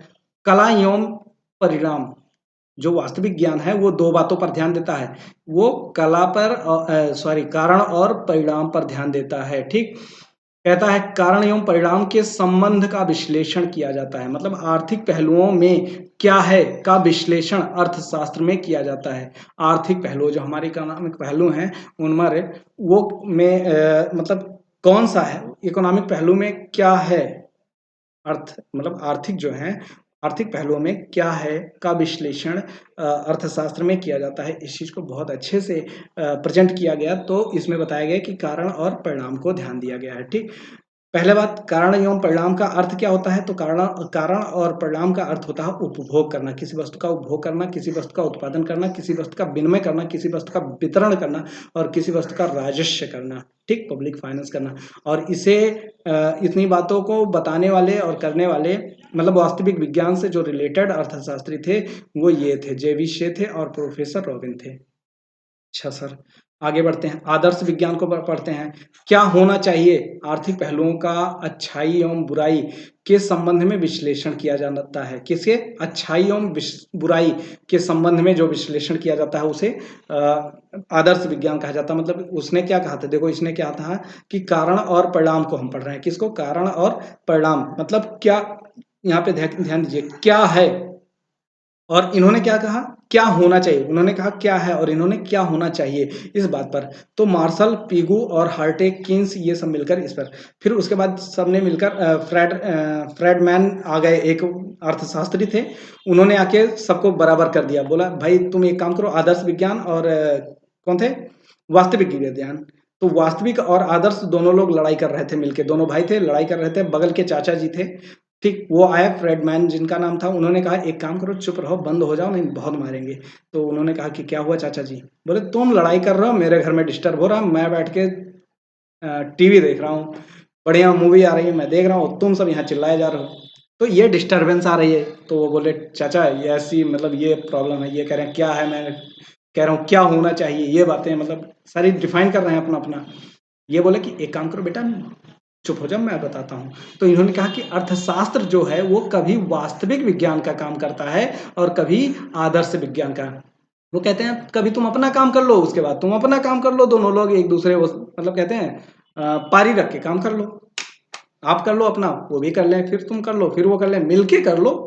Speaker 1: कला एवं परिणाम, जो वास्तविक ज्ञान है वो दो बातों पर ध्यान देता है, वो कला पर कारण और परिणाम पर ध्यान देता है। ठीक, कहता है कारण एवं परिणाम के संबंध का विश्लेषण किया जाता है, मतलब आर्थिक पहलुओं में क्या है का विश्लेषण अर्थशास्त्र में किया जाता है। आर्थिक पहलू जो हमारे इकोनॉमिक पहलू हैं उनमें वो में मतलब कौन सा है, इकोनॉमिक पहलू में क्या है, अर्थ मतलब आर्थिक जो है, आर्थिक पहलुओं में क्या है का विश्लेषण अर्थशास्त्र में किया जाता है। इस चीज को बहुत अच्छे से प्रेजेंट किया गया, तो इसमें बताया गया कि कारण और परिणाम को ध्यान दिया गया है। ठीक, पहले बात, कारण एवं परिणाम का अर्थ क्या होता है, तो कारण और परिणाम का अर्थ होता है उपभोग करना, किसी वस्तु का उपभोग करना, किसी वस्तु का उत्पादन करना, किसी वस्तु का विनिमय करना, किसी वस्तु का वितरण करना, और किसी वस्तु का राजस्व करना। ठीक, पब्लिक फाइनेंस करना। और इसे इतनी बातों को बताने वाले और करने वाले, मतलब वास्तविक विज्ञान से जो रिलेटेड अर्थशास्त्री थे वो ये थे, जेवी शे थे और प्रोफेसर रॉबिन थे। अच्छा सर, आगे बढ़ते हैं, आदर्श विज्ञान को पढ़ते हैं। क्या होना चाहिए, आर्थिक पहलुओं का अच्छाई एवं बुराई के संबंध में विश्लेषण किया जाता है। किसके, अच्छाई एवं बुराई के संबंध में जो विश्लेषण किया जाता है उसे आदर्श विज्ञान कहा जाता है। मतलब उसने क्या कहा था, देखो इसने क्या था कि कारण और परिणाम को हम पढ़ रहे हैं, किसको, कारण और परिणाम, मतलब क्या, यहाँ पे ध्यान दीजिए, क्या है और इन्होंने क्या कहा, क्या होना चाहिए, उन्होंने कहा क्या है और इन्होंने क्या होना चाहिए, इस बात पर। तो मार्शल, पीगू और हार्टेक, किन्स, ये सब मिलकर इस पर, फिर उसके बाद सबने मिलकर फ्रेडमैन आ गए, एक अर्थशास्त्री थे, उन्होंने आके सबको बराबर कर दिया, बोला भाई तुम एक काम करो, आदर्श विज्ञान और कौन थे, वास्तविक विज्ञान। तो वास्तविक और आदर्श दोनों लोग लड़ाई कर रहे थे मिलके, दोनों भाई थे, लड़ाई कर रहे थे, बगल के चाचा जी थे। ठीक, वो आए फ्रेडमैन जिनका नाम था, उन्होंने कहा एक काम करो, चुप रहो, बंद हो जाओ, नहीं बहुत मारेंगे। तो उन्होंने कहा कि क्या हुआ चाचा जी, बोले तुम लड़ाई कर रहे हो, मेरे घर में डिस्टर्ब हो रहा, मैं बैठ के टीवी देख रहा हूँ, बढ़िया मूवी आ रही है, मैं देख रहा हूँ, तुम सब यहाँ चिल्लाए जा रहे हो, तो ये डिस्टरबेंस आ रही है। तो वो बोले चाचा ये ऐसी, मतलब ये प्रॉब्लम है, ये कह रहे हैं क्या है, मैं कह रहा हूँ क्या होना चाहिए, ये बातें मतलब सारी डिफाइन कर रहे हैं अपना अपना। ये बोले कि एक काम करो बेटा, चुप हो जाओ, मैं बताता हूँ। तो इन्होंने कहा कि अर्थशास्त्र जो है वो कभी वास्तविक विज्ञान का काम करता है और कभी आदर्श विज्ञान का। वो कहते हैं कभी तुम अपना काम कर लो, उसके बाद तुम अपना काम कर लो, दोनों लोग एक दूसरे वो मतलब कहते हैं पारी रख के काम कर लो, आप कर लो अपना, वो भी कर ले, फिर तुम कर लो, फिर वो कर ले, मिलके कर लो।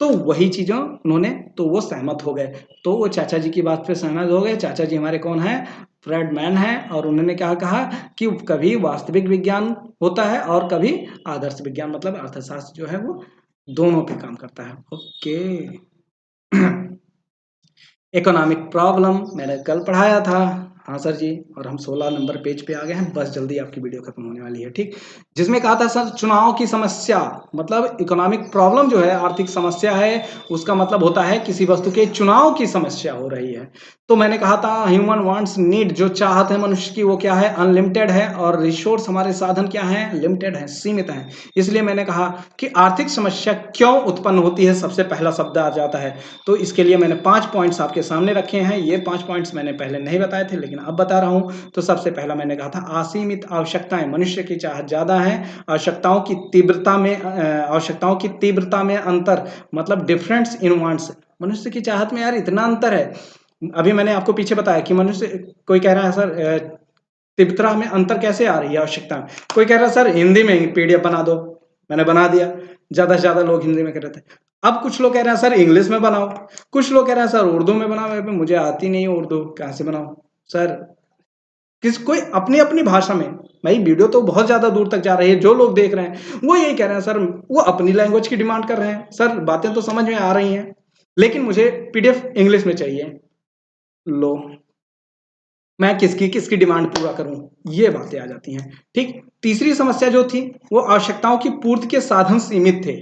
Speaker 1: तो वही चीजों उन्होंने, तो वो सहमत हो गए, तो वो चाचा जी की बात पे सहमत हो गए। चाचा जी हमारे कौन है, फ्रेडमैन है, और उन्होंने क्या कहा कि कभी वास्तविक विज्ञान होता है और कभी आदर्श विज्ञान, मतलब अर्थशास्त्र जो है वो दोनों पे काम करता है। ओके। इकोनॉमिक प्रॉब्लम मैंने कल पढ़ाया था, हाँ सर जी, और हम 16 नंबर पेज पे आ गए हैं, बस जल्दी आपकी वीडियो खत्म होने वाली है। ठीक, जिसमें कहा था सर चुनाव की समस्या, मतलब इकोनॉमिक प्रॉब्लम जो है आर्थिक समस्या है, उसका मतलब होता है किसी वस्तु के चुनाव की समस्या हो रही है। तो मैंने कहा था ह्यूमन वांट्स, नीड, जो चाहत है मनुष्य की वो क्या है, अनलिमिटेड है, और रिसोर्स हमारे साधन क्या हैं, लिमिटेड है, सीमित हैं। इसलिए मैंने कहा कि आर्थिक समस्या क्यों उत्पन्न होती है, सबसे पहला शब्द आ जाता है। तो इसके लिए मैंने 5 पॉइंट्स आपके सामने रखे हैं, ये 5 पॉइंट्स मैंने पहले नहीं बताए थे, लेकिन लेकिन अब बता रहा हूँ। तो सबसे पहला मैंने कहा था असीमित आवश्यकताएँ, मनुष्य की चाहत ज़्यादा है, आवश्यकताओं की तीव्रता में अंतर, मतलब डिफरेंस इन वांट्स। मनुष्य की चाहत में यार इतना अंतर है। अभी मैंने आपको पीछे बताया कि मनुष्य, कोई कह रहा है सर तीव्रता में अंतर कैसे आ रही है आवश्यकता में? कोई कह रहा है सर हिंदी में ही पीडीएफ बना दो, मैंने बना दिया। ज़्यादा से ज़्यादा लोग हिंदी में कर रहे थे। अब कुछ लोग कह रहे हैं सर इंग्लिश में बनाओ, कुछ लोग कह रहे हैं सर उर्दू में बनाओ। अबे मुझे आती नहीं है उर्दू, कहाँ से बनाऊँ? सर कोई अपनी-अपनी भाषा में, भाई वीडियो तो बहुत ज़्यादा दूर तक जा रही है, जो लोग देख रहे हैं वो यही कह रहे हैं सर, वो अपनी लैंग्वेज की डिमांड कर रहे हैं। सर बातें तो समझ में आ रही हैं, लेकिन मुझे पीडीएफ इंग्लिश में चाहिए। लो, मैं किसकी डिमांड पूरा करूं, ये बातें आ जाती हैं। ठीक। तीसरी समस्या जो थी वो आवश्यकताओं की पूर्ति के साधन सीमित थे।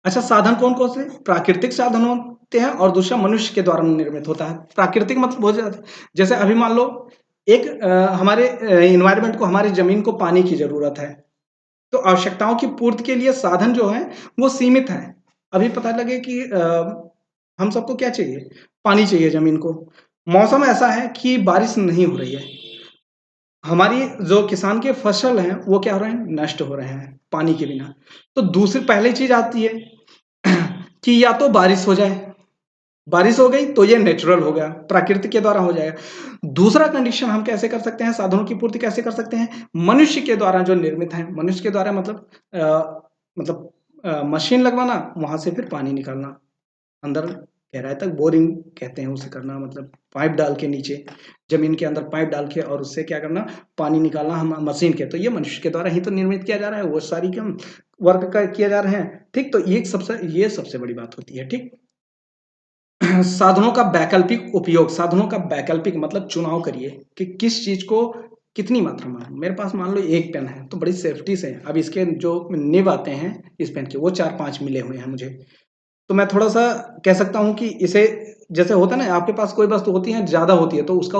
Speaker 1: अच्छा, साधन कौन कौन से? प्राकृतिक साधन होते हैं और दूसरा मनुष्य के द्वारा निर्मित होता है। प्राकृतिक मतलब बहुत ज्यादा, जैसे अभी मान लो एक हमारे इन्वायरमेंट को, हमारी जमीन को पानी की जरूरत है, तो आवश्यकताओं की पूर्ति के लिए साधन जो है वो सीमित है। अभी पता लगे कि हम सबको क्या चाहिए? पानी चाहिए जमीन को। मौसम ऐसा है कि बारिश नहीं हो रही है, हमारी जो किसान के फसल हैं वो क्या हो रहे हैं? नष्ट हो रहे हैं पानी के बिना। तो दूसरी पहली चीज आती है कि या तो बारिश हो जाए, बारिश हो गई तो ये नेचुरल हो गया, प्राकृतिक के द्वारा हो जाएगा। दूसरा कंडीशन हम कैसे कर सकते हैं, साधनों की पूर्ति कैसे कर सकते हैं? मनुष्य के द्वारा जो निर्मित है, मनुष्य के द्वारा मतलब मशीन लगवाना, वहां से फिर पानी निकालना, अंदर गहराई तक बोरिंग कहते हैं उसे करना, मतलब पाइप डाल के नीचे जमीन के अंदर पाइप डाल के और उससे क्या करना, पानी निकालना हम मशीन के। तो ये मनुष्य के द्वारा ही तो निर्मित किया जा रहा है, वो सारी काम वर्क का किया जा रहे हैं। ठीक। तो ये सबसे बड़ी बात होती है। ठीक। साधनों का वैकल्पिक उपयोग, साधनों का वैकल्पिक मतलब चुनाव करिए कि किस चीज को कितनी मात्रा में। मेरे पास मान लो एक पेन है तो बड़ी सेफ्टी से, अब इसके जो निब आते हैं इस पेन के वो 4-5 मिले हुए हैं मुझे, तो मैं थोड़ा-सा कह सकता हूँ कि इसे, जैसे होता है ना आपके पास कोई वस्तु होती है ज़्यादा होती है तो उसका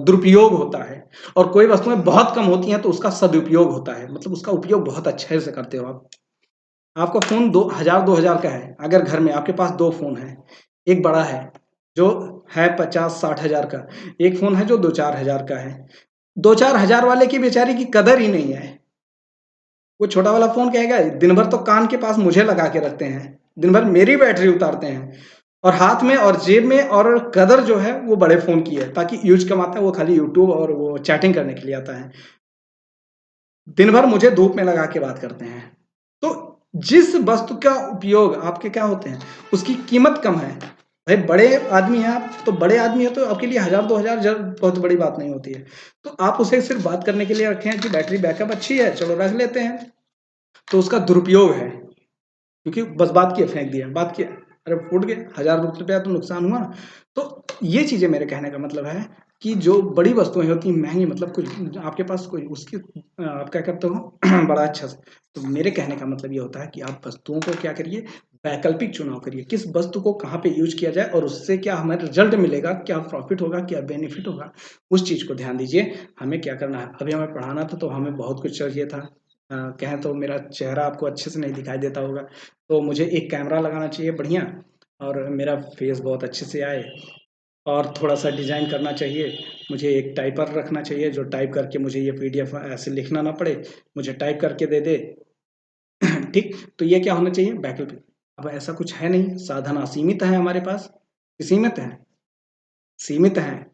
Speaker 1: दुरुपयोग होता है, और कोई वस्तुएँ बहुत कम होती हैं तो उसका सदुपयोग होता है, मतलब उसका उपयोग बहुत अच्छे से करते हो आप। आपका फ़ोन 2000 का है, अगर घर में आपके पास 2 फ़ोन हैं, एक बड़ा है जो है 50-60 हज़ार का, एक फ़ोन है जो 2-4 हज़ार का है। 2-4 हज़ार वाले की बेचारे की कदर ही नहीं है। वो छोटा वाला फ़ोन कहेगा दिन भर तो कान के पास मुझे लगा के रखते हैं, दिन भर मेरी बैटरी उतारते हैं, और हाथ में और जेब में, और कदर जो है वो बड़े फ़ोन की है, ताकि यूज़ कम आता है, वो खाली यूट्यूब और वो चैटिंग करने के लिए आता है। दिन भर मुझे धूप में लगा के बात करते हैं। तो जिस वस्तु का उपयोग आपके क्या होते हैं, उसकी कीमत कम है। भाई बड़े आदमी हैं आप, तो बड़े आदमी हैं तो आपके लिए 1000-2000 बहुत बड़ी बात नहीं होती है। तो आप उसे सिर्फ़ बात करने के लिए रखे हैं कि बैटरी बैकअप अच्छी है, चलो रख लेते हैं। तो उसका दुरुपयोग है, क्योंकि बस बात किया फेंक दिया, बात किया, अरे फूट गए, ₹1000 तो नुकसान हुआ ना। तो ये चीज़ें मेरे कहने का मतलब है कि जो बड़ी वस्तुएँ होती हैं महँगी, मतलब कुछ आपके पास कोई उसकी आप क्या करते हो बड़ा अच्छा से। तो मेरे कहने का मतलब ये होता है कि आप वस्तुओं को क्या करिए, वैकल्पिक चुनाव करिए, किस वस्तु को कहाँ पे यूज़ किया जाए और उससे क्या हमें रिज़ल्ट मिलेगा, क्या प्रॉफ़िट होगा, क्या बेनिफिट होगा, उस चीज़ को ध्यान दीजिए। हमें क्या करना है, अभी हमें पढ़ाना था तो हमें बहुत कुछ चाहिए था। कहें तो मेरा चेहरा आपको अच्छे से नहीं दिखाई देता होगा, तो मुझे एक कैमरा लगाना चाहिए बढ़िया, और मेरा फेस बहुत अच्छे से आए, और थोड़ा-सा डिज़ाइन करना चाहिए। मुझे एक टाइपर रखना चाहिए जो टाइप करके मुझे ये पीडीएफ ऐसे लिखना ना पड़े, मुझे टाइप करके दे दे। ठीक। तो ये क्या होना चाहिए, वैकल्पिक। अब ऐसा कुछ है नहीं, साधन असीमित है हमारे पास, कि सीमित है? सीमित हैं।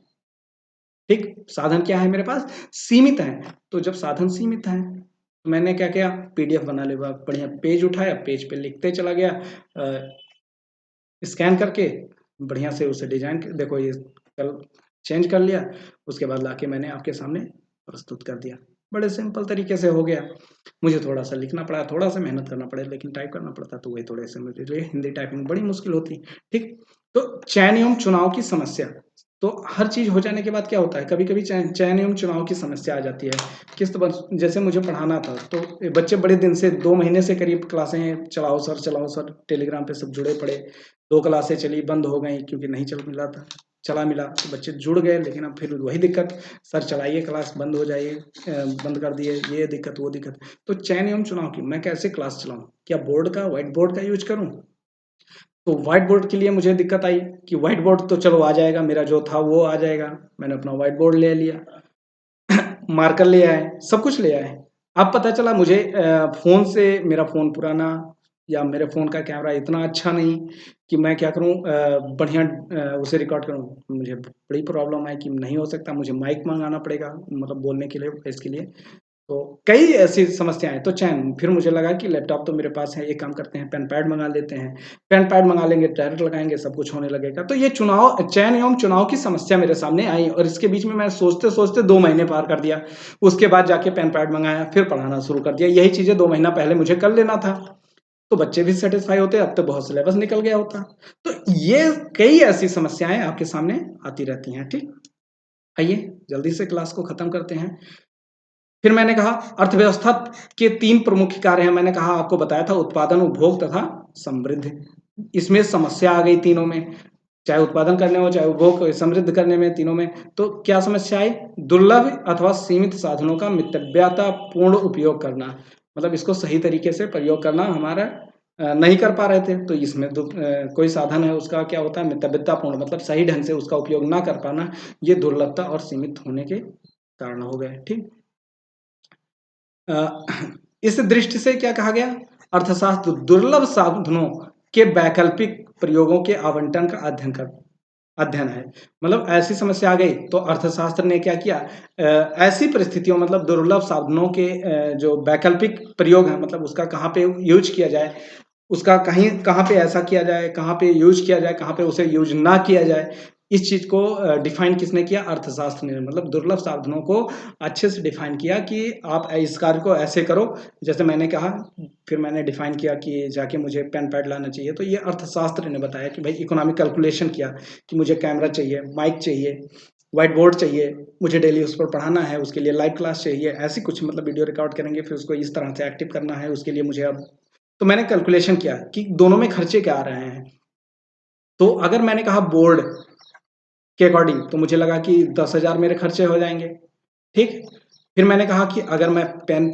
Speaker 1: ठीक। साधन क्या है मेरे पास, सीमित हैं। तो जब साधन सीमित हैं, तो मैंने क्या किया, पीडीएफ बना लिया, बढ़िया पेज उठाया, पेज पे लिखते चला गया, स्कैन करके बढ़िया से उसे डिजाइन देखो ये कल चेंज कर लिया, उसके बाद लाके मैंने आपके सामने प्रस्तुत कर दिया। बड़े सिंपल तरीके से हो गया। मुझे थोड़ा सा लिखना पड़ा, थोड़ा सा मेहनत करना पड़ा, लेकिन टाइप करना पड़ता, तो वही थोड़े से मेरे लिए हिंदी टाइपिंग बड़ी मुश्किल होती। ठीक। तो चयन एवं चुनाव की समस्या, तो हर चीज हो जाने के बाद क्या होता है, कभी कभी चयन चयन एवं चुनाव की समस्या आ जाती है। जैसे मुझे पढ़ाना था तो बच्चे बड़े दिन से 2 महीने से करीब क्लासें चलाओ सर टेलीग्राम पे सब जुड़े पड़े। 2 क्लासें चली, बंद हो गई क्योंकि नहीं चल मिला था, चला मिला तो बच्चे जुड़ गए, लेकिन अब फिर वही दिक्कत, सर चलाइए क्लास, बंद हो जाइए, बंद कर दिए, ये दिक्कत वो दिक्कत। तो चयन एवं चुनाव की मैं कैसे क्लास चलाऊं, क्या बोर्ड का, व्हाइट बोर्ड का यूज करूं? तो व्हाइट बोर्ड के लिए मुझे दिक्कत आई कि व्हाइट बोर्ड तो चलो आ जाएगा, मेरा जो था वो आ जाएगा। मैंने अपना व्हाइट बोर्ड ले लिया, मार्कर ले आए, सब कुछ ले आए। अब पता चला मुझे फ़ोन से, मेरा फ़ोन पुराना या मेरे फ़ोन का कैमरा इतना अच्छा नहीं कि मैं क्या करूँ, बढ़िया उसे रिकॉर्ड करूँ। मुझे बड़ी प्रॉब्लम आई कि नहीं हो सकता, मुझे माइक मँगाना पड़ेगा, मतलब बोलने के लिए, इसके लिए। तो कई ऐसी समस्याएँ, तो चयन फिर मुझे लगा कि लैपटॉप तो मेरे पास है, एक काम करते हैं पेन पैड मँगा लेते हैं। पेन पैड मँगा लेंगे, डायरेक्ट लगाएँगे, सब कुछ होने लगेगा। तो ये चयन एवं चुनाव की समस्या मेरे सामने आई और इसके बीच में मैं सोचते-सोचते 2 महीने पार कर दिया। उसके बाद जाके पेन पैड मँगाया, फिर पढ़ाना शुरू कर दिया। यही चीज़ें 2 महीना पहले मुझे कर लेना था, तो बच्चे भी सैटिस्फाई होते, अब तो बहुत सिलेबस निकल गया होता। तो ये कई ऐसी समस्याएँ आपके सामने आती रहती हैं, ठीक? आइए जल्दी से क्लास को खत्म करते हैं। फिर मैंने कहा अर्थव्यवस्था के 3 प्रमुख कार्य हैं। मैंने कहा, आपको बताया था, उत्पादन, उपभोग तथा समृद्धि। इसमें समस्या आ गई तीनों में, चाहे उत्पादन करने हो, चाहे उपभोग समृद्ध करने में, तीनों में। तो क्या समस्या आई? दुर्लभ अथवा सीमित साधनों का मितव्ययतापूर्ण उपयोग करना, मतलब इसको सही तरीके से प्रयोग करना हमारा नहीं कर पा रहे थे। तो इसमें कोई साधन है उसका क्या होता है? मितव्ययतापूर्ण, मतलब सही ढंग से उसका उपयोग ना कर पाना, ये दुर्लभता और सीमित होने के कारण हो गए, ठीक? अ, इस दृष्टि से क्या कहा गया? अर्थशास्त्र दुर्लभ साधनों के वैकल्पिक प्रयोगों के आवंटन का अध्ययन है। मतलब ऐसी समस्या आ गई तो अर्थशास्त्र ने क्या किया, ऐसी परिस्थितियों, मतलब दुर्लभ साधनों के जो वैकल्पिक प्रयोग हैं, मतलब उसका कहाँ पे यूज किया जाए, उसका कहीं कहाँ पे ऐसा किया जाए, कहाँ पे यूज किया जाए, कहाँ पे उसे यूज ना किया जाए, इस चीज को डिफाइन किसने किया? अर्थशास्त्र ने। मतलब दुर्लभ साधनों को अच्छे से डिफाइन किया कि आप इस कार्य को ऐसे करो, जैसे मैंने कहा। फिर मैंने डिफाइन किया कि जाके मुझे पेन पैड लाना चाहिए, तो ये अर्थशास्त्र ने बताया कि भाई इकोनॉमिक कैलकुलेशन किया कि मुझे कैमरा चाहिए, माइक चाहिए, व्हाइट बोर्ड चाहिए, मुझे डेली उस पर पढ़ाना है, उसके लिए लाइव क्लास चाहिए, ऐसी कुछ, मतलब वीडियो रिकॉर्ड करेंगे, फिर उसको इस तरह से एक्टिव करना है, उसके लिए मुझे अब। तो मैंने कैलकुलेशन किया कि दोनों में खर्चे क्या आ रहे हैं। तो अगर मैंने कहा बोर्ड के अकॉर्डिंग, तो मुझे लगा कि 10,000 मेरे खर्चे हो जाएंगे, ठीक। फिर मैंने कहा कि अगर मैं पेन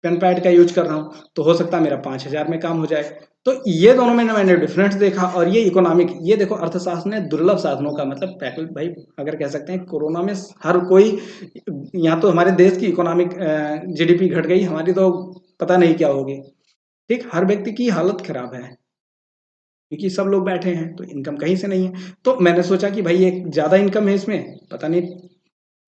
Speaker 1: पेन पैड का यूज कर रहा हूँ, तो हो सकता है मेरा 5,000 में काम हो जाए। तो ये दोनों में ना मैंने डिफरेंस देखा, और ये इकोनॉमिक, ये देखो अर्थशास्त्र ने दुर्लभ साधनों का मतलब टैकल, भाई अगर कह सकते हैं कोरोना में हर कोई, यहाँ तो हमारे देश की इकोनॉमिक जीडीपी घट गई, हमारी तो पता नहीं क्या होगी, ठीक। हर व्यक्ति की हालत खराब है क्योंकि सब लोग बैठे हैं, तो इनकम कहीं से नहीं है। तो मैंने सोचा कि भाई एक ज़्यादा इनकम है इसमें, पता नहीं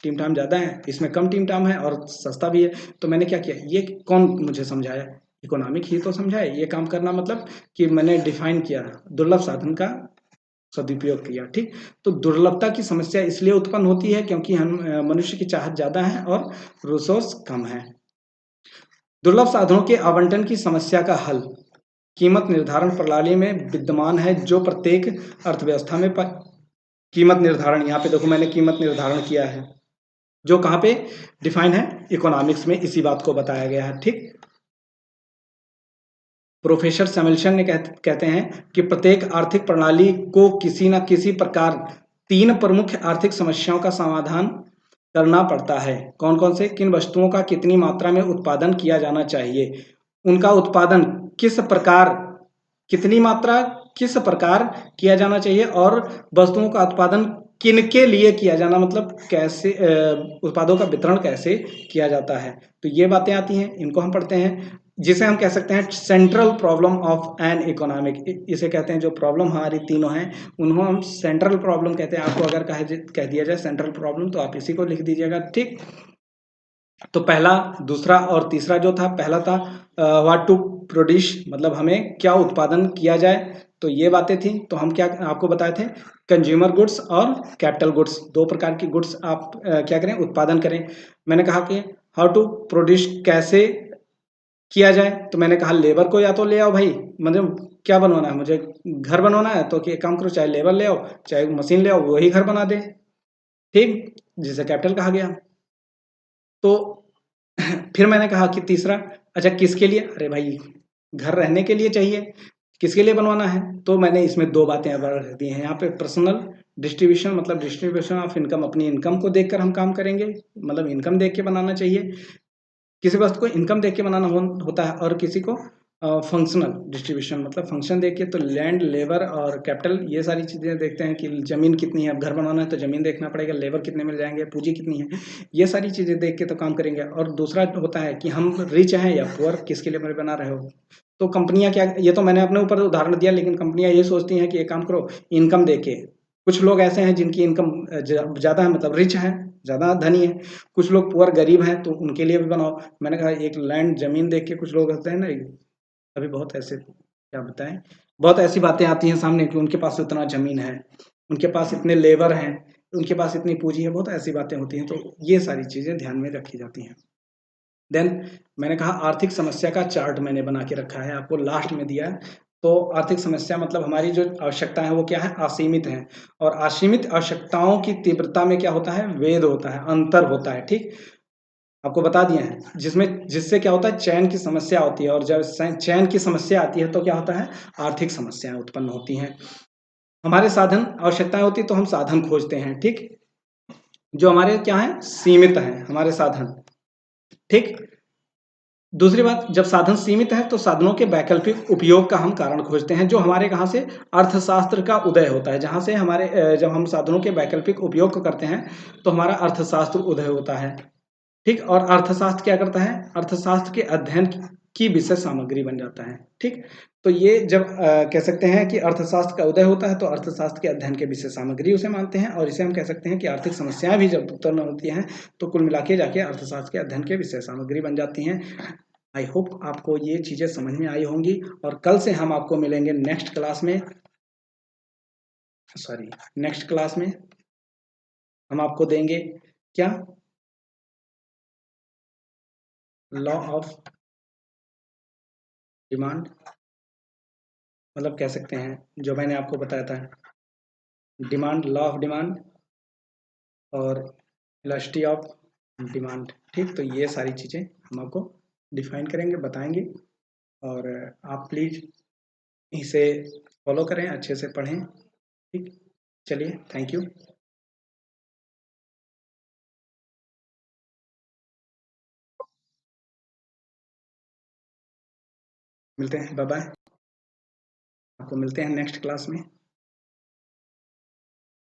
Speaker 1: टीम टाइम ज़्यादा है, इसमें कम टीम टाइम है और सस्ता भी है। तो मैंने क्या किया, ये कौन मुझे समझाया? इकोनॉमिक ही तो समझाए ये काम करना, मतलब कि मैंने डिफाइन किया दुर्लभ साधन का सदुपयोग किया, ठीक। तो दुर्लभता की समस्या इसलिए उत्पन्न होती है क्योंकि हम मनुष्य की चाहत ज़्यादा है और रिसोर्स कम है। दुर्लभ साधनों के आवंटन की समस्या का हल कीमत निर्धारण प्रणाली में विद्यमान है, जो प्रत्येक अर्थव्यवस्था में कीमत निर्धारण, यहाँ पे देखो मैंने कीमत निर्धारण किया है, जो कहाँ पे डिफाइन है? इकोनॉमिक्स में इसी बात को बताया गया है, ठीक। प्रोफेसर सैमुअल्सन ने कहते हैं कि प्रत्येक आर्थिक प्रणाली को किसी न किसी प्रकार 3 प्रमुख आर्थिक समस्याओं का समाधान करना पड़ता है। कौन-कौन से? किन वस्तुओं का कितनी मात्रा में उत्पादन किया जाना चाहिए, उनका उत्पादन किस प्रकार, कितनी मात्रा, किस प्रकार किया जाना चाहिए, और वस्तुओं का उत्पादन किनके लिए किया जाना, मतलब कैसे उत्पादों का वितरण कैसे किया जाता है। तो ये बातें आती हैं, इनको हम पढ़ते हैं, जिसे हम कह सकते हैं central problem of an economic. इसे कहते हैं, जो प्रॉब्लम हमारी तीनों हैं उनको हम सेंट्रल प्रॉब्लम कहते हैं। आपको अगर कह दिया जाए सेंट्रल प्रॉब्लम, तो आप इसी को लिख दीजिएगा, ठीक। तो पहला, दूसरा और तीसरा जो था, पहला था व्हाट टू प्रोड्यूस, मतलब हमें क्या उत्पादन किया जाए। तो ये बातें थी। तो हम क्या आपको बताए थे, कंज्यूमर गुड्स और कैपिटल गुड्स, 2 प्रकार की गुड्स आप क्या करें, उत्पादन करें। मैंने कहा कि हाउ टू प्रोड्यूस, कैसे किया जाए। तो मैंने कहा लेबर को या तो ले आओ भाई, मतलब क्या बनवाना है, मुझे घर बनवाना है, तो एक काम करो, चाहे लेबर ले आओ, चाहे मशीन ले आओ, वही घर बना दे, ठीक, जिसे कैपिटल कहा गया। तो फिर मैंने कहा कि तीसरा, अच्छा किसके लिए? अरे भाई घर रहने के लिए चाहिए, किसके लिए बनवाना है? तो मैंने इसमें 2 बातें अब रख दी हैं यहाँ पे, पर्सनल डिस्ट्रीब्यूशन, मतलब डिस्ट्रीब्यूशन ऑफ इनकम, अपनी इनकम को देखकर हम काम करेंगे, मतलब इनकम देख के बनाना चाहिए। किसी वस्तु को इनकम देख के बनाना होता है, और किसी को फंक्शनल डिस्ट्रीब्यूशन मतलब फंक्शन देखिए तो लैंड, लेबर और कैपिटल ये सारी चीज़ें देखते हैं कि ज़मीन कितनी है। अब घर बनाना है तो ज़मीन देखना पड़ेगा, लेबर कितने मिल जाएंगे, पूंजी कितनी है, ये सारी चीज़ें देख के तो काम करेंगे। और दूसरा होता है कि हम रिच हैं या पुअर, किसके लिए बना रहे हो। तो कंपनियां क्या, ये तो मैंने अपने ऊपर उदाहरण दिया, लेकिन कंपनियां ये सोचती हैं कि एक काम करो, इनकम देके। कुछ लोग ऐसे हैं जिनकी इनकम ज़्यादा है, मतलब रिच है, ज़्यादा धनी है। कुछ लोग पुअर गरीब हैं, तो उनके लिए भी बनाओ। मैंने कहा एक लैंड ज़मीन देख के कुछ लोग होते हैं ना, अभी बहुत ऐसे क्या बताएं, बहुत ऐसी बातें आती हैं सामने कि उनके पास इतना ज़मीन है, उनके पास इतने लेबर हैं, उनके पास इतनी पूंजी है, बहुत ऐसी बातें होती हैं। तो ये सारी चीज़ें ध्यान में रखी जाती हैं। देन मैंने कहा आर्थिक समस्या का चार्ट मैंने बना के रखा है, आपको लास्ट में दिया है। तो आर्थिक समस्या मतलब हमारी जो आवश्यकता है वो क्या है, असीमित है। और असीमित आवश्यकताओं की तीव्रता में क्या होता है, वेद होता है, अंतर होता है। ठीक, आपको बता दिए हैं, जिससे क्या होता है, चयन की समस्या होती है। और जब चयन की समस्या आती है तो क्या होता है, आर्थिक समस्याएं उत्पन्न होती हैं। हमारे साधन आवश्यकताएं होती तो हम साधन खोजते हैं। ठीक, जो हमारे क्या है, सीमित है हमारे साधन। ठीक, दूसरी बात, जब साधन सीमित है तो साधनों के वैकल्पिक उपयोग का हम कारण खोजते हैं, जो हमारे कहाँ से, अर्थशास्त्र का उदय होता है। जहाँ से हमारे जब हम साधनों के वैकल्पिक उपयोग को करते हैं तो हमारा अर्थशास्त्र उदय होता है। ठीक, और अर्थशास्त्र क्या करता है, अर्थशास्त्र के अध्ययन की विषय सामग्री बन जाता है। ठीक, तो ये जब कह सकते हैं कि अर्थशास्त्र का उदय होता है तो अर्थशास्त्र के अध्ययन के विषय सामग्री उसे मानते हैं। और इसे हम कह सकते हैं कि आर्थिक समस्याएं भी जब उत्पन्न होती हैं तो कुल मिला के जाके अर्थशास्त्र के अध्ययन के विषय सामग्री बन जाती हैं। आई होप आपको ये चीजें समझ में आई होंगी। और कल से हम आपको मिलेंगे नेक्स्ट क्लास में, सॉरी, नेक्स्ट क्लास में हम आपको देंगे क्या, लॉ ऑफ डिमांड, मतलब कह सकते हैं जो मैंने आपको बताया था, डिमांड, लॉ ऑफ डिमांड और इलास्टिसिटी ऑफ डिमांड। ठीक, तो ये सारी चीज़ें हम आपको डिफाइन करेंगे, बताएंगे। और आप प्लीज़ इसे फॉलो करें, अच्छे से पढ़ें। ठीक, चलिए, थैंक यू, मिलते हैं, बाय बाय। आपको मिलते हैं नेक्स्ट क्लास में।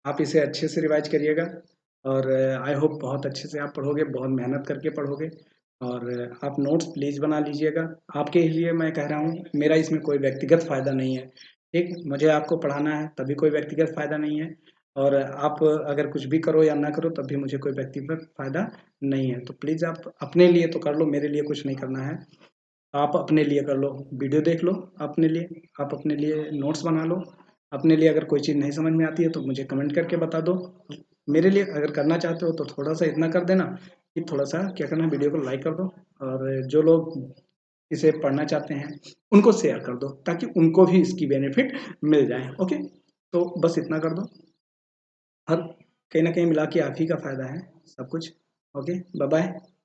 Speaker 1: आप इसे अच्छे से रिवाइज करिएगा। और आई होप बहुत अच्छे से आप पढ़ोगे, बहुत मेहनत करके पढ़ोगे। और आप नोट्स प्लीज़ बना लीजिएगा। आपके लिए मैं कह रहा हूँ, मेरा इसमें कोई व्यक्तिगत फ़ायदा नहीं है। ठीक, मुझे आपको पढ़ाना है, तभी कोई व्यक्तिगत फ़ायदा नहीं है। और आप अगर कुछ भी करो या ना करो तब भी मुझे कोई व्यक्तिगत फ़ायदा नहीं है। तो प्लीज़ आप अपने लिए तो कर लो, मेरे लिए कुछ नहीं करना है। आप अपने लिए कर लो, वीडियो देख लो अपने लिए, आप अपने लिए नोट्स बना लो। अपने लिए अगर कोई चीज़ नहीं समझ में आती है तो मुझे कमेंट करके बता दो। मेरे लिए अगर करना चाहते हो तो थोड़ा सा इतना कर देना कि थोड़ा सा क्या करना, वीडियो को लाइक कर दो। और जो लोग इसे पढ़ना चाहते हैं उनको शेयर कर दो, ताकि उनको भी इसकी बेनिफिट मिल जाए। ओके, तो बस इतना कर दो। हर कहीं ना कहीं मिला के आप ही का फायदा है सब कुछ। Okay, bye bye.